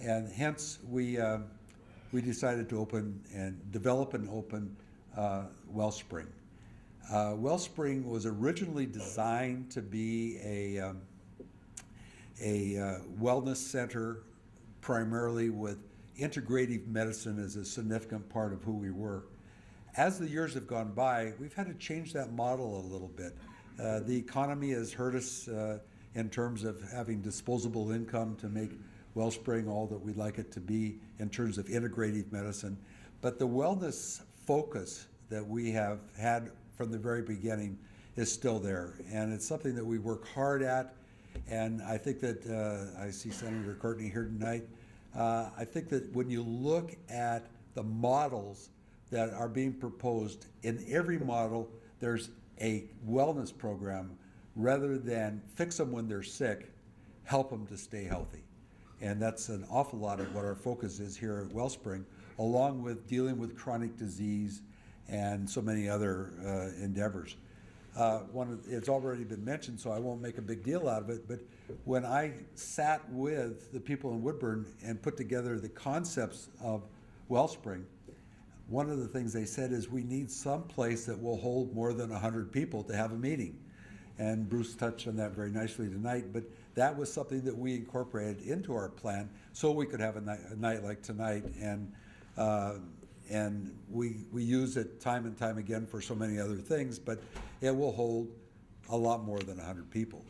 And hence we decided to develop and open Wellspring. Wellspring was originally designed to be a wellness center, primarily with integrative medicine as a significant part of who we were. As the years have gone by, we've had to change that model a little bit. The economy has hurt us in terms of having disposable income to make Wellspring all that we'd like it to be in terms of integrative medicine. But the wellness focus that we have had from the very beginning is still there. And it's something that we work hard at. And I think that, I see Senator Courtney here tonight, I think that when you look at the models that are being proposed, in every model there's a wellness program rather than fix them when they're sick, help them to stay healthy. And that's an awful lot of what our focus is here at Wellspring, along with dealing with chronic disease and so many other endeavors. It's already been mentioned, so I won't make a big deal out of it, but when I sat with the people in Woodburn and put together the concepts of Wellspring, one of the things they said is we need some place that will hold more than 100 people to have a meeting. And Bruce touched on that very nicely tonight, but that was something that we incorporated into our plan so we could have a night like tonight. And we use it time and time again for so many other things, but it will hold a lot more than 100 people.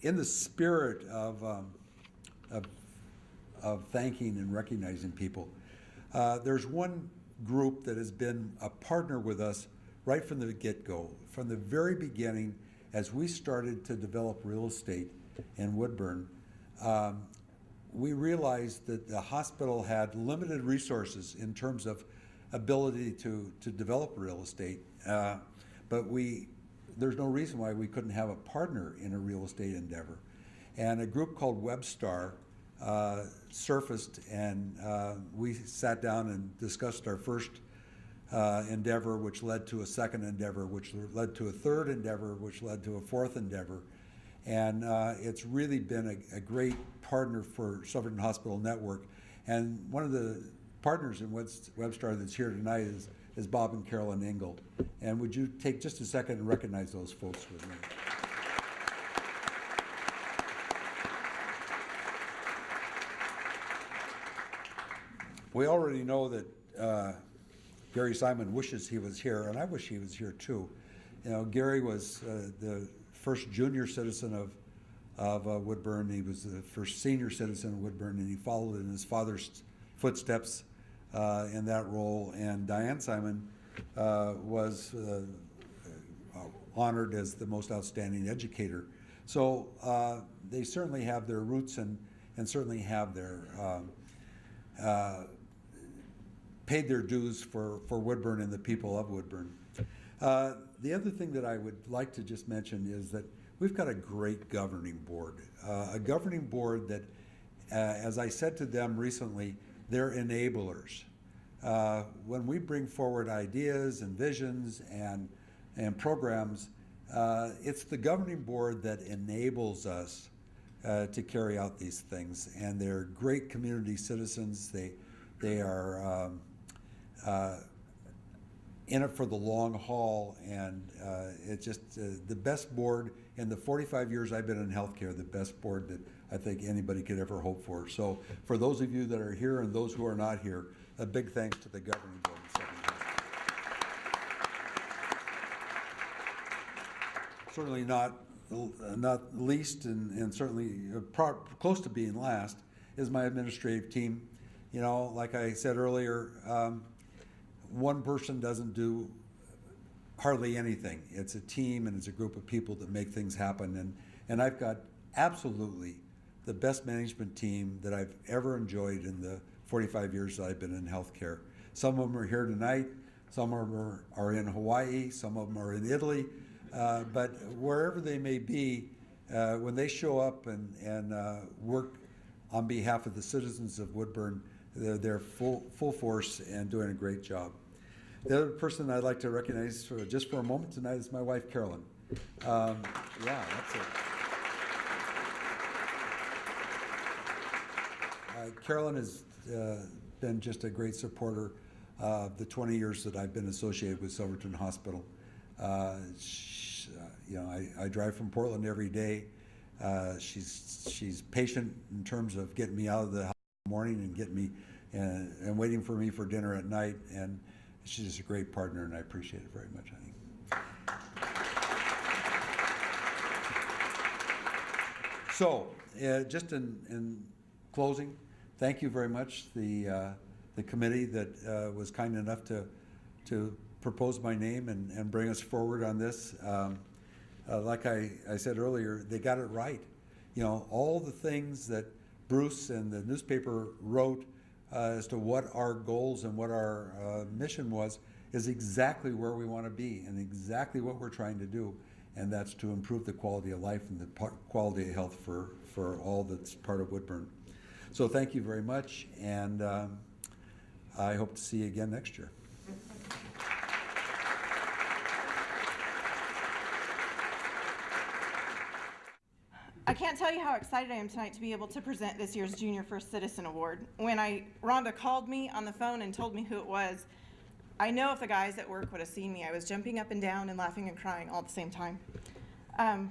In the spirit of thanking and recognizing people, there's one group that has been a partner with us right from the get-go. From the very beginning, as we started to develop real estate in Woodburn, we realized that the hospital had limited resources in terms of ability to develop real estate, but there's no reason why we couldn't have a partner in a real estate endeavor. And a group called Webstar surfaced, and we sat down and discussed our first endeavor, which led to a second endeavor, which led to a third endeavor, which led to a fourth endeavor. And it's really been a great partner for Silverton Hospital Network. And one of the partners in Webstar that's here tonight is Bob and Carolyn Ingold. And would you take just a second and recognize those folks with me? We already know that Gary Simon wishes he was here, and I wish he was here too. You know, Gary was the first junior citizen of Woodburn. He was the first senior citizen of Woodburn, and he followed in his father's footsteps in that role. And Diane Simon was honored as the most outstanding educator. So they certainly have their roots and certainly have their paid their dues for Woodburn and the people of Woodburn. The other thing that I would like to just mention is that we've got a great governing board. A governing board that, as I said to them recently, they're enablers. When we bring forward ideas and visions and programs, it's the governing board that enables us to carry out these things. And they're great community citizens. They are in it for the long haul, and it's just the best board in the 45 years I've been in healthcare, the best board that I think anybody could ever hope for. So for those of you that are here and those who are not here, a big thanks to the governing board. Certainly not least, and certainly close to being last, is my administrative team. You know, like I said earlier, one person doesn't do hardly anything. It's a team and it's a group of people that make things happen. And I've got absolutely the best management team that I've ever enjoyed in the 45 years that I've been in healthcare. Some of them are here tonight, some of them are in Hawaii, some of them are in Italy, but wherever they may be, when they show up and work on behalf of the citizens of Woodburn, they're full force and doing a great job. The other person I'd like to recognize just for a moment tonight is my wife, Carolyn. Yeah, that's it. Carolyn has been just a great supporter of the 20 years that I've been associated with Silverton Hospital. You know, I drive from Portland every day. She's patient in terms of getting me out of the house in the morning and getting me and waiting for me for dinner at night. And she's just a great partner, and I appreciate it very much, honey. So, just in closing, thank you very much, the committee that was kind enough to propose my name and bring us forward on this. Like I said earlier, they got it right. You know, all the things that Bruce and the newspaper wrote as to what our goals and what our mission was is exactly where we want to be and exactly what we're trying to do. And that's to improve the quality of life and the quality of health for all that's part of Woodburn. So thank you very much, and I hope to see you again next year. I can't tell you how excited I am tonight to be able to present this year's Junior First Citizen Award. When Rhonda called me on the phone and told me who it was, I know if the guys at work would have seen me, I was jumping up and down and laughing and crying all at the same time.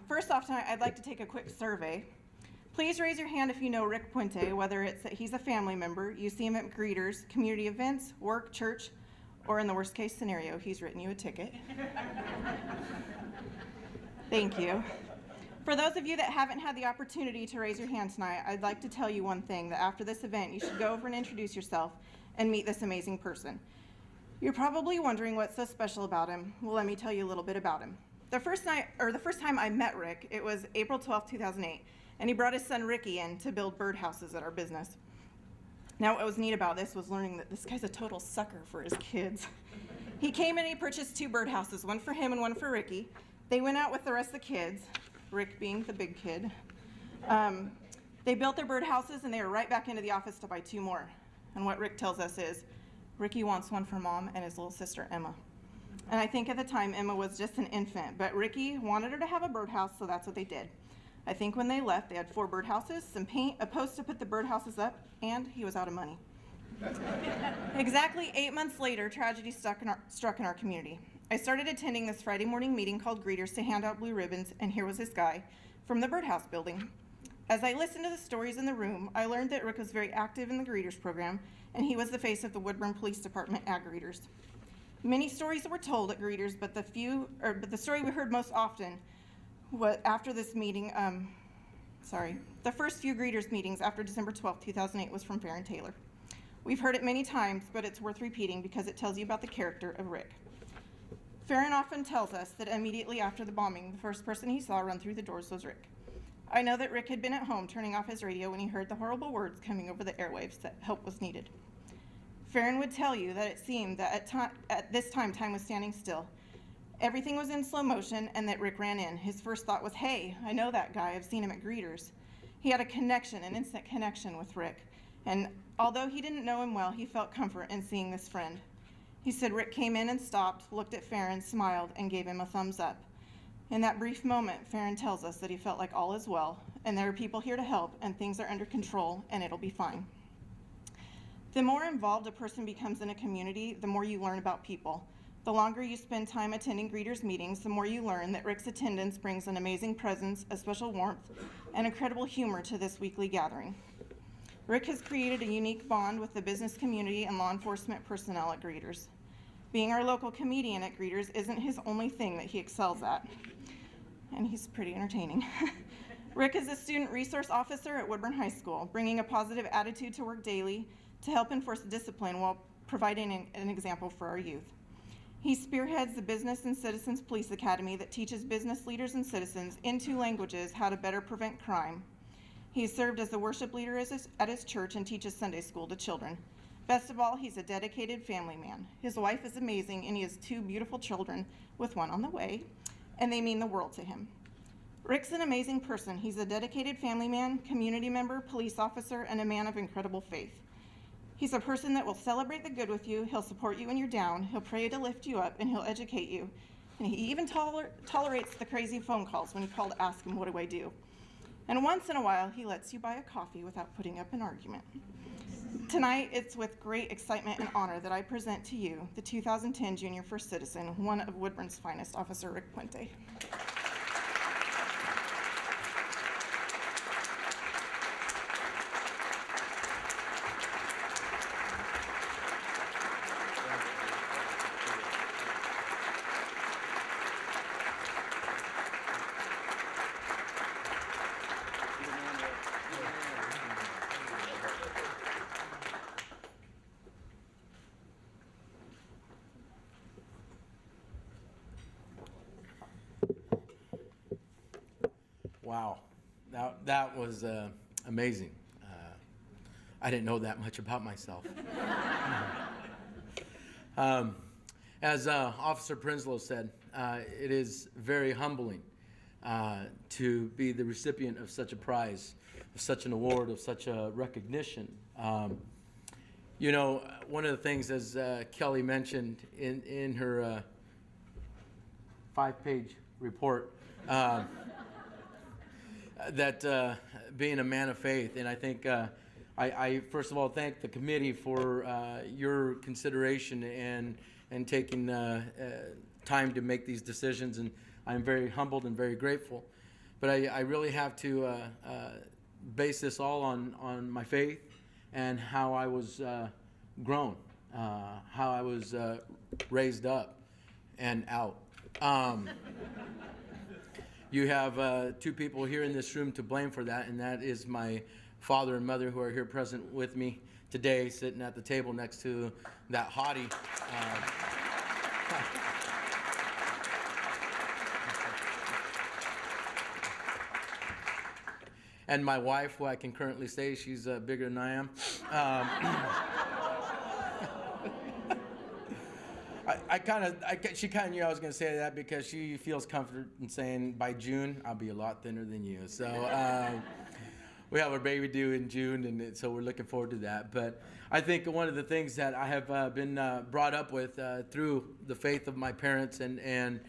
First off tonight, I'd like to take a quick survey. Please raise your hand if you know Rick Puente, whether it's that he's a family member, you see him at greeters, community events, work, church, or in the worst case scenario, he's written you a ticket. Thank you. For those of you that haven't had the opportunity to raise your hand tonight, I'd like to tell you one thing, that after this event, you should go over and introduce yourself and meet this amazing person. You're probably wondering what's so special about him. Well, let me tell you a little bit about him. The first time I met Rick, it was April 12, 2008, and he brought his son Ricky in to build birdhouses at our business. Now, what was neat about this was learning that this guy's a total sucker for his kids. He came in and he purchased 2 birdhouses, one for him and one for Ricky. They went out with the rest of the kids, Rick being the big kid. They built their birdhouses and they were right back into the office to buy 2 more. And what Rick tells us is, Ricky wants one for Mom and his little sister, Emma. And I think at the time, Emma was just an infant, but Ricky wanted her to have a birdhouse, so that's what they did. I think when they left, they had 4 birdhouses, some paint, a post to put the birdhouses up, and he was out of money. Exactly 8 months later, tragedy struck in our community. I started attending this Friday morning meeting called Greeters to hand out blue ribbons, and here was this guy from the birdhouse building. As I listened to the stories in the room, I learned that Rick was very active in the Greeters program, and he was the face of the Woodburn Police Department at Greeters. Many stories were told at Greeters, but the story we heard most often was after this meeting, the first few Greeters meetings after December 12, 2008 was from Farron Taylor. We've heard it many times, but it's worth repeating because it tells you about the character of Rick. Farron often tells us that immediately after the bombing, the first person he saw run through the doors was Rick. I know that Rick had been at home turning off his radio when he heard the horrible words coming over the airwaves that help was needed. Farron would tell you that it seemed that at this time, time was standing still. Everything was in slow motion and that Rick ran in. His first thought was, hey, I know that guy, I've seen him at Greeters. He had a connection, an instant connection with Rick. And although he didn't know him well, he felt comfort in seeing this friend. He said Rick came in and stopped, looked at Farron, smiled, and gave him a thumbs up. In that brief moment, Farron tells us that he felt like all is well, and there are people here to help, and things are under control, and it'll be fine. The more involved a person becomes in a community, the more you learn about people. The longer you spend time attending Greeters meetings, the more you learn that Rick's attendance brings an amazing presence, a special warmth, and incredible humor to this weekly gathering. Rick has created a unique bond with the business community and law enforcement personnel at Greeters. Being our local comedian at Greeters isn't his only thing that he excels at, and he's pretty entertaining. Rick is a student resource officer at Woodburn High School, bringing a positive attitude to work daily to help enforce discipline while providing an example for our youth. He spearheads the Business and Citizens Police Academy that teaches business leaders and citizens in 2 languages how to better prevent crime. He served as the worship leader at his church and teaches Sunday school to children. Best of all, he's a dedicated family man. His wife is amazing, and he has 2 beautiful children, with 1 on the way, and they mean the world to him. Rick's an amazing person. He's a dedicated family man, community member, police officer, and a man of incredible faith. He's a person that will celebrate the good with you. He'll support you when you're down. He'll pray to lift you up, and he'll educate you. And he even tolerates the crazy phone calls when you call to ask him, what do I do? And once in a while, he lets you buy a coffee without putting up an argument. Tonight, it's with great excitement and honor that I present to you the 2010 Junior First Citizen, one of Woodburn's finest, Officer Rick Puente. Wow, that was amazing. I didn't know that much about myself. As Officer Prinsloo said, it is very humbling to be the recipient of such a prize, of such an award, of such a recognition. You know, one of the things, as Kelly mentioned in her 5-page report, that being a man of faith, and I think I first of all thank the committee for your consideration and taking time to make these decisions, and I'm very humbled and very grateful. But I really have to base this all on my faith and how I was grown, how I was raised up and out. You have 2 people here in this room to blame for that, and that is my father and mother, who are here present with me today, sitting at the table next to that hottie. And my wife, who I can currently say she's bigger than I am. She kind of knew I was going to say that because she feels comforted in saying by June I'll be a lot thinner than you. So we have our baby due in June, and so we're looking forward to that. But I think one of the things that I have been brought up with through the faith of my parents and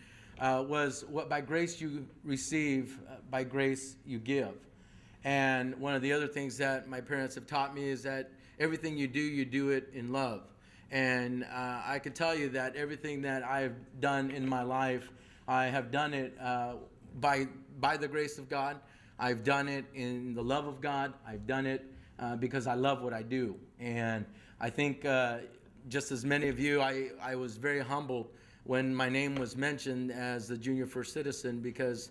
was what by grace you receive, by grace you give. And one of the other things that my parents have taught me is that everything you do it in love. And I can tell you that everything that I've done in my life, I have done it by the grace of God. I've done it in the love of God. I've done it because I love what I do. And I think just as many of you, I was very humbled when my name was mentioned as the Junior First Citizen, because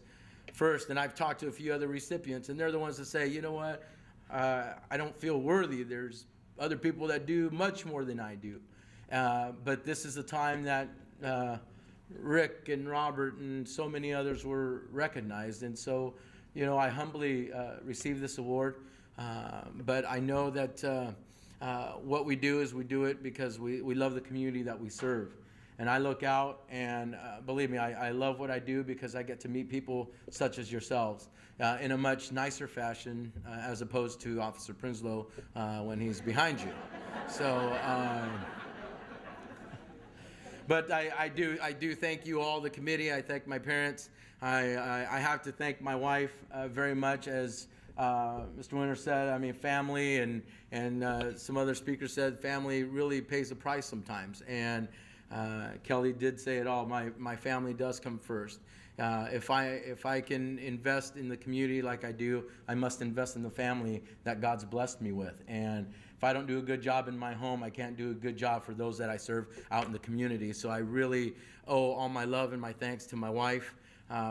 first, and I've talked to a few other recipients, and they're the ones that say, you know what, I don't feel worthy. There's other people that do much more than I do. But this is the time that Rick and Robert and so many others were recognized. And so, you know, I humbly received this award. But I know that what we do is we do it because we love the community that we serve. And I look out, and believe me, I love what I do because I get to meet people such as yourselves in a much nicer fashion as opposed to Officer Prinsloo when he's behind you. So, but I do thank you all, the committee. I thank my parents. I have to thank my wife very much, as Mr. Winter said. I mean, family and some other speakers said family really pays a price sometimes. And Kelly did say it all. My family does come first. If I can invest in the community like I do, I must invest in the family that God's blessed me with. And if I don't do a good job in my home, I can't do a good job for those that I serve out in the community. So I really owe all my love and my thanks to my wife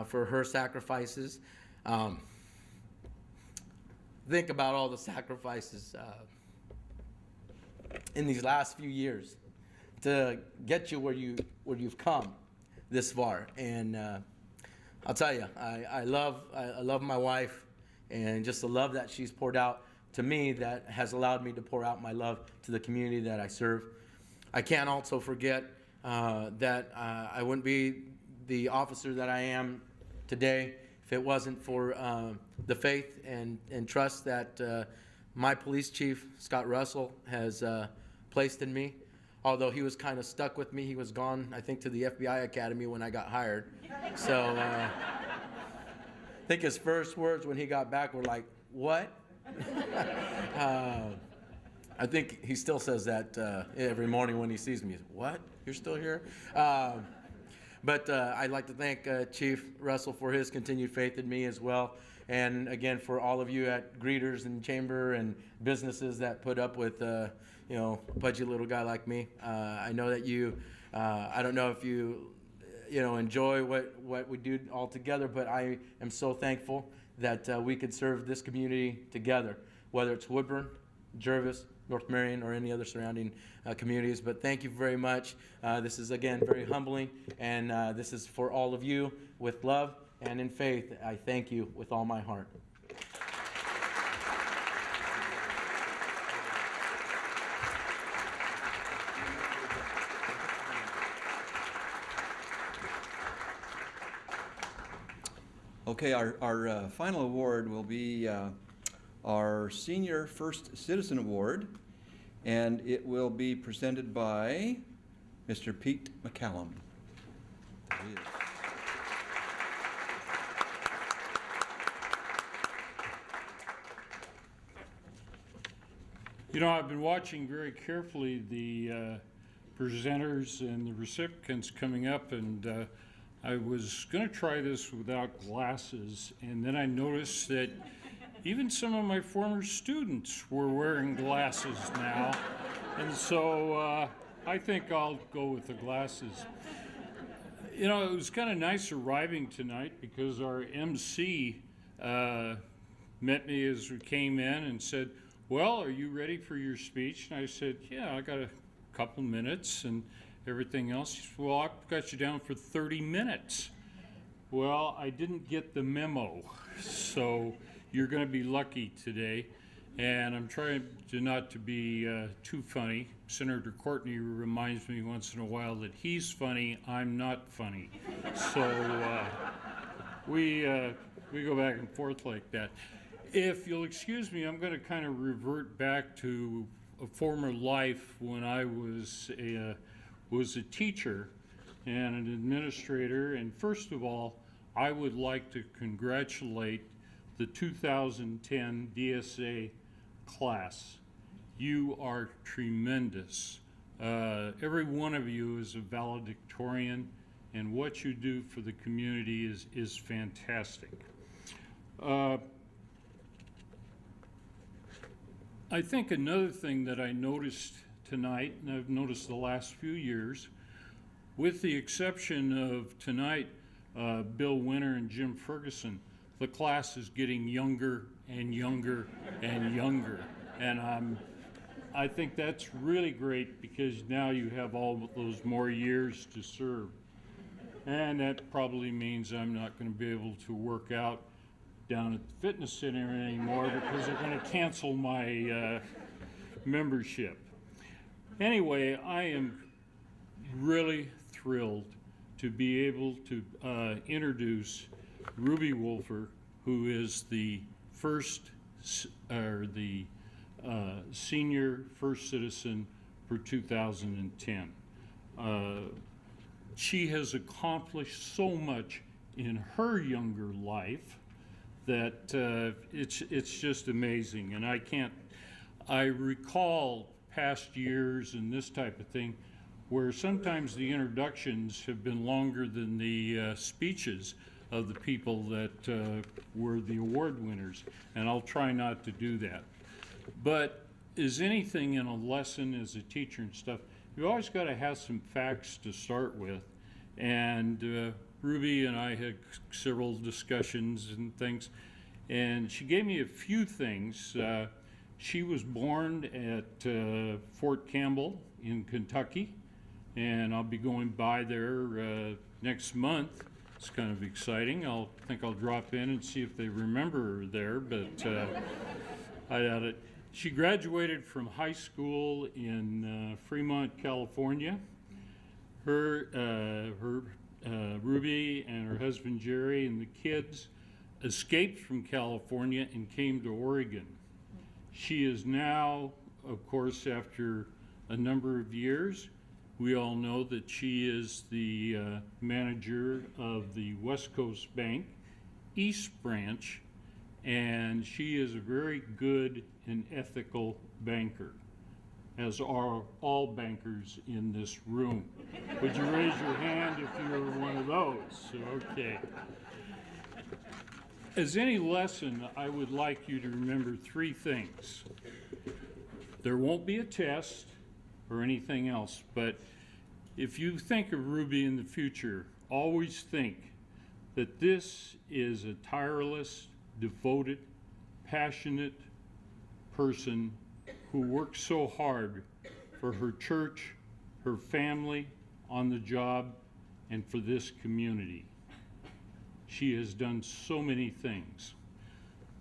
for her sacrifices. Think about all the sacrifices in these last few years to get you where you've come this far. And I'll tell you, I love my wife, and just the love that she's poured out to me that has allowed me to pour out my love to the community that I serve. I can't also forget that I wouldn't be the officer that I am today if it wasn't for the faith and trust that my police chief, Scott Russell, has placed in me. Although he was kind of stuck with me. He was gone, I think, to the FBI Academy when I got hired. So I think his first words when he got back were like, "What?" I think he still says that every morning when he sees me. "What? You're still here?" But I'd like to thank Chief Russell for his continued faith in me as well. And again, for all of you at greeters and chamber and businesses that put up with, a pudgy little guy like me. I know that you, I don't know if you, enjoy what we do all together, but I am so thankful that we could serve this community together, whether it's Woodburn, Jervis, North Marion, or any other surrounding communities. But thank you very much. This is, again, very humbling, and this is for all of you with love and in faith. I thank you with all my heart. Okay, our final award will be our Senior First Citizen Award, and it will be presented by Mr. Pete McCallum. There he is. I've been watching very carefully the presenters and the recipients coming up, and I was going to try this without glasses, and then I noticed that even some of my former students were wearing glasses now, and so I think I'll go with the glasses. It was kind of nice arriving tonight because our MC met me as we came in and said, "Well, are you ready for your speech?" And I said, "Yeah, I got a couple minutes and everything else." He said, "Well, I've got you down for 30 minutes. Well, I didn't get the memo, so you're going to be lucky today. And I'm trying to not to be too funny. Senator Courtney reminds me once in a while that he's funny, I'm not funny. So we go back and forth like that. If you'll excuse me, I'm going to kind of revert back to a former life when I was a teacher and an administrator. And first of all, I would like to congratulate the 2010 DSA class. You are tremendous. Every one of you is a valedictorian, and what you do for the community is fantastic. I think another thing that I noticed tonight, and I've noticed the last few years, with the exception of tonight, Bill Winter and Jim Ferguson, the class is getting younger and younger and younger. And I think that's really great because now you have all those more years to serve. And that probably means I'm not going to be able to work out down at the fitness center anymore because they're going to cancel my membership. Anyway, I am really thrilled to be able to introduce Ruby Wolfer, who is the senior first citizen for 2010. She has accomplished so much in her younger life that it's just amazing. And I recall past years and this type of thing where sometimes the introductions have been longer than the speeches of the people that were the award winners, and I'll try not to do that. But as anything in a lesson as a teacher and stuff, you always got to have some facts to start with, and Ruby and I had several discussions and things, and she gave me a few things. She was born at Fort Campbell in Kentucky. and I'll be going by there next month. It's kind of exciting. I think I'll drop in and see if they remember her there, but I doubt it. She graduated from high school in Fremont, California. Ruby and her husband Jerry and the kids escaped from California and came to Oregon. She is now, of course, after a number of years, we all know that she is the manager of the West Coast Bank East Branch, and she is a very good and ethical banker, as are all bankers in this room. Would you raise your hand if you're one of those? Okay. As any lesson, I would like you to remember three things. There won't be a test or anything else, but if you think of Ruby in the future, always think that this is a tireless, devoted, passionate person who works so hard for her church, her family, on the job, and for this community. She has done so many things.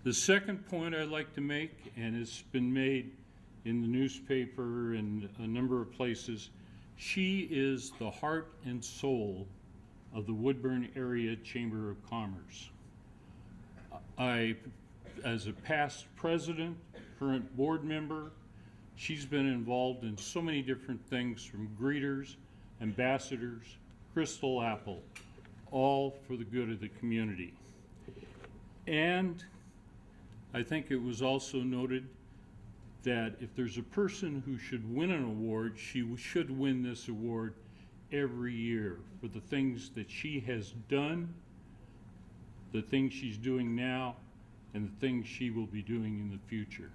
The second point I'd like to make, and it's been made in the newspaper and a number of places, she is the heart and soul of the Woodburn Area Chamber of Commerce. As a past president, current board member, she's been involved in so many different things, from greeters, ambassadors, Crystal Apple, all for the good of the community. And I think it was also noted that if there's a person who should win an award, she should win this award every year for the things that she has done, the things she's doing now, and the things she will be doing in the future.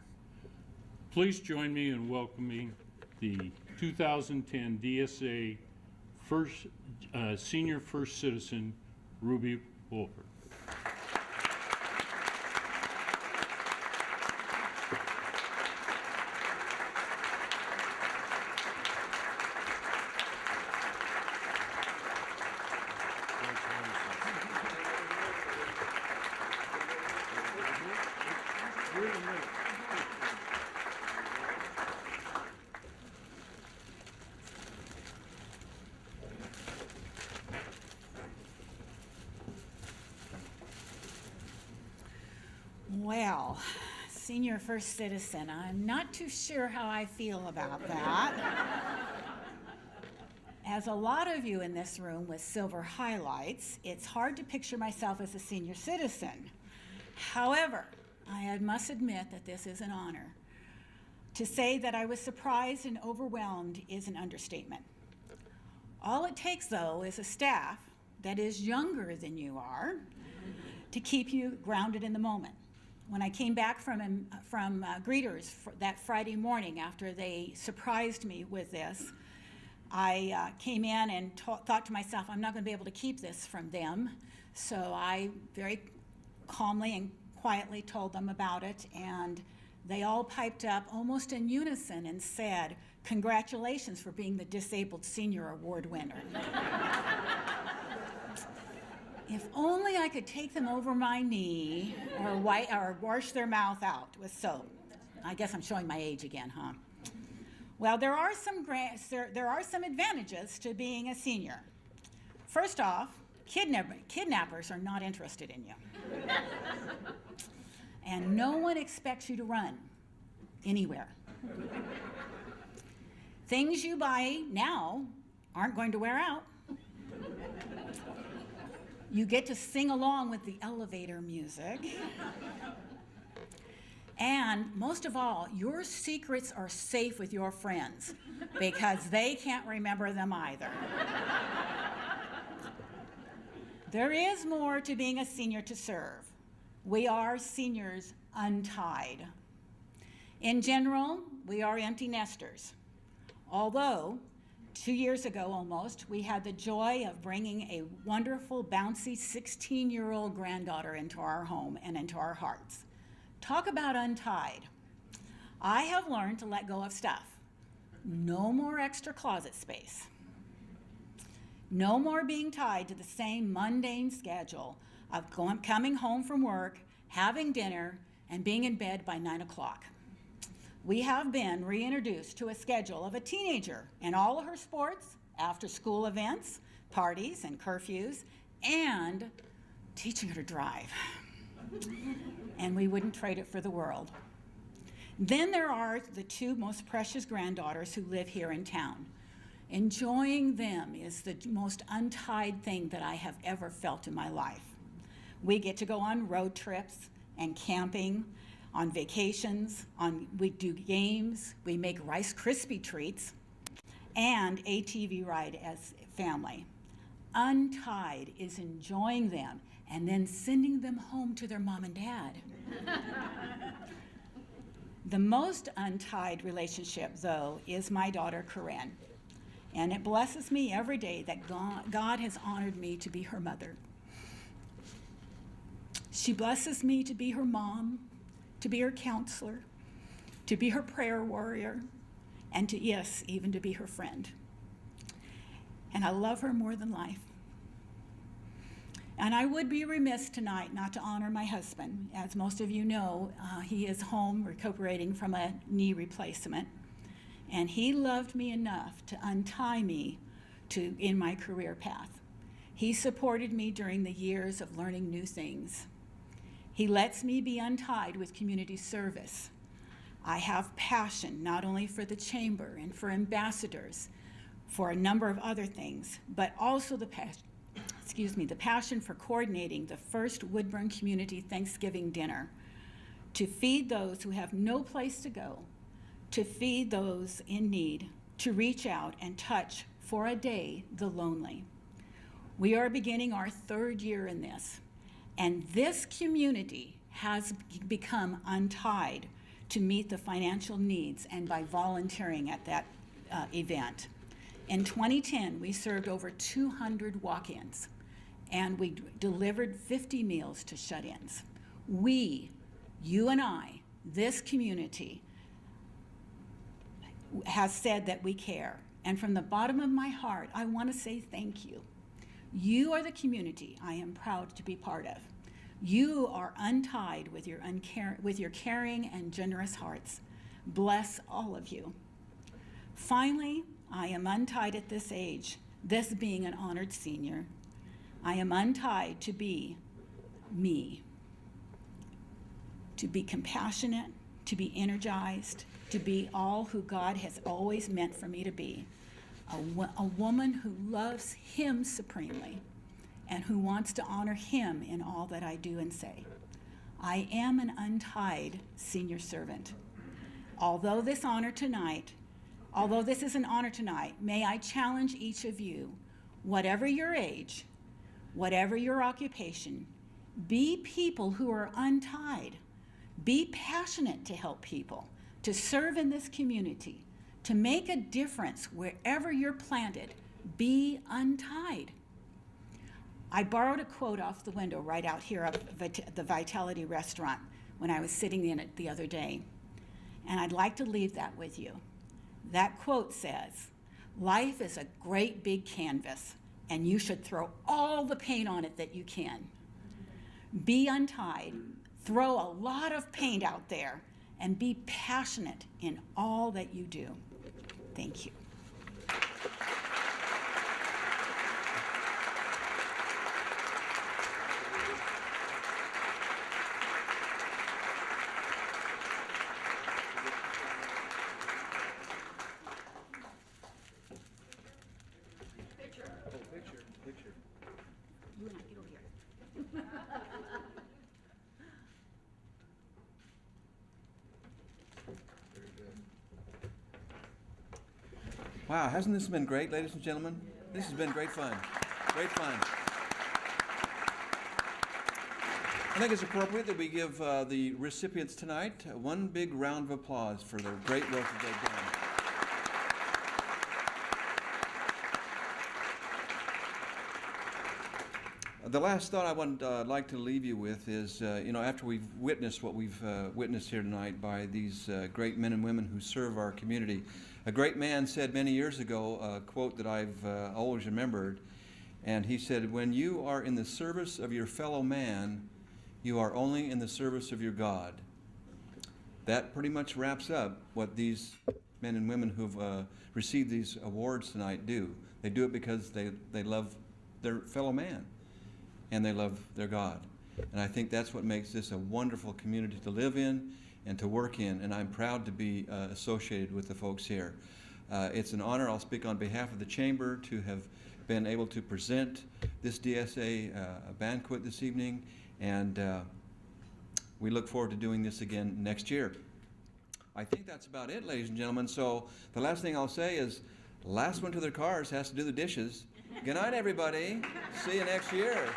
Please join me in welcoming the 2010 DSA Senior First Citizen, Ruby Woodburn. Well, Senior First Citizen, I'm not too sure how I feel about that. As a lot of you in this room with silver highlights, it's hard to picture myself as a senior citizen. However, I must admit that this is an honor. To say that I was surprised and overwhelmed is an understatement. All it takes, though, is a staff that is younger than you are to keep you grounded in the moment. When I came back from greeters that Friday morning after they surprised me with this, I came in and thought to myself, I'm not going to be able to keep this from them. So I very calmly and quietly told them about it, and they all piped up almost in unison and said, "Congratulations for being the Disabled Senior Award winner." If only I could take them over my knee or wash their mouth out with soap. I guess I'm showing my age again, huh? Well, there are some advantages to being a senior. First off, kidnappers are not interested in you. And no one expects you to run anywhere. Things you buy now aren't going to wear out. You get to sing along with the elevator music. And most of all, your secrets are safe with your friends because they can't remember them either. There is more to being a senior to serve. We are seniors untied. In general, we are empty nesters. Although, 2 years ago almost, we had the joy of bringing a wonderful, bouncy 16-year-old granddaughter into our home and into our hearts. Talk about untied. I have learned to let go of stuff. No more extra closet space. No more being tied to the same mundane schedule of coming home from work, having dinner, and being in bed by 9 o'clock. We have been reintroduced to a schedule of a teenager and all of her sports, after-school events, parties, and curfews, and teaching her to drive. And we wouldn't trade it for the world. Then there are the two most precious granddaughters who live here in town. Enjoying them is the most untied thing that I have ever felt in my life. We get to go on road trips and camping, on vacations, we do games, we make Rice Krispie treats, and ATV ride as family. Untied is enjoying them and then sending them home to their mom and dad. The most untied relationship, though, is my daughter, Corinne. And it blesses me every day that God has honored me to be her mother. She blesses me to be her mom, to be her counselor, to be her prayer warrior, and to, yes, even to be her friend. And I love her more than life. And I would be remiss tonight not to honor my husband. As most of you know, he is home recuperating from a knee replacement. And he loved me enough to untie me in my career path. He supported me during the years of learning new things. He lets me be untied with community service. I have passion not only for the chamber and for ambassadors, for a number of other things, but also the passion for coordinating the first Woodburn Community Thanksgiving dinner to feed those who have no place to go, to feed those in need, to reach out and touch for a day the lonely. We are beginning our third year in this, and this community has become untied to meet the financial needs and by volunteering at that event. In 2010, we served over 200 walk-ins, and we delivered 50 meals to shut-ins. We, you and I, this community, has said that we care. And from the bottom of my heart, I want to say thank you. You are the community I am proud to be part of. You are untied with your caring and generous hearts. Bless all of you. Finally, I am untied at this age, this being an honored senior. I am untied to be me, to be compassionate, to be energized, to be all who God has always meant for me to be, a woman who loves Him supremely and who wants to honor Him in all that I do and say. I am an untied senior servant. Although this is an honor tonight, may I challenge each of you, whatever your age, whatever your occupation, be people who are untied. Be passionate to help people, to serve in this community, to make a difference wherever you're planted. Be untied. I borrowed a quote off the window right out here of the Vitality restaurant when I was sitting in it the other day, and I'd like to leave that with you. That quote says, "Life is a great big canvas, and you should throw all the paint on it that you can." Be untied, throw a lot of paint out there, and be passionate in all that you do. Thank you. Wow, hasn't this been great, ladies and gentlemen? This has been great fun. Great fun. I think it's appropriate that we give the recipients tonight one big round of applause for their great work that they've done. The last thought I would like to leave you with is, after we've witnessed what we've witnessed here tonight by these great men and women who serve our community, a great man said many years ago, a quote that I've always remembered. And he said, when you are in the service of your fellow man, you are only in the service of your God. That pretty much wraps up what these men and women who've received these awards tonight do. They do it because they love their fellow man and they love their God. And I think that's what makes this a wonderful community to live in and to work in, and I'm proud to be associated with the folks here. It's an honor, I'll speak on behalf of the Chamber, to have been able to present this DSA banquet this evening, and we look forward to doing this again next year. I think that's about it, ladies and gentlemen. So the last thing I'll say is, last one to their cars has to do the dishes. Good night, everybody. See you next year.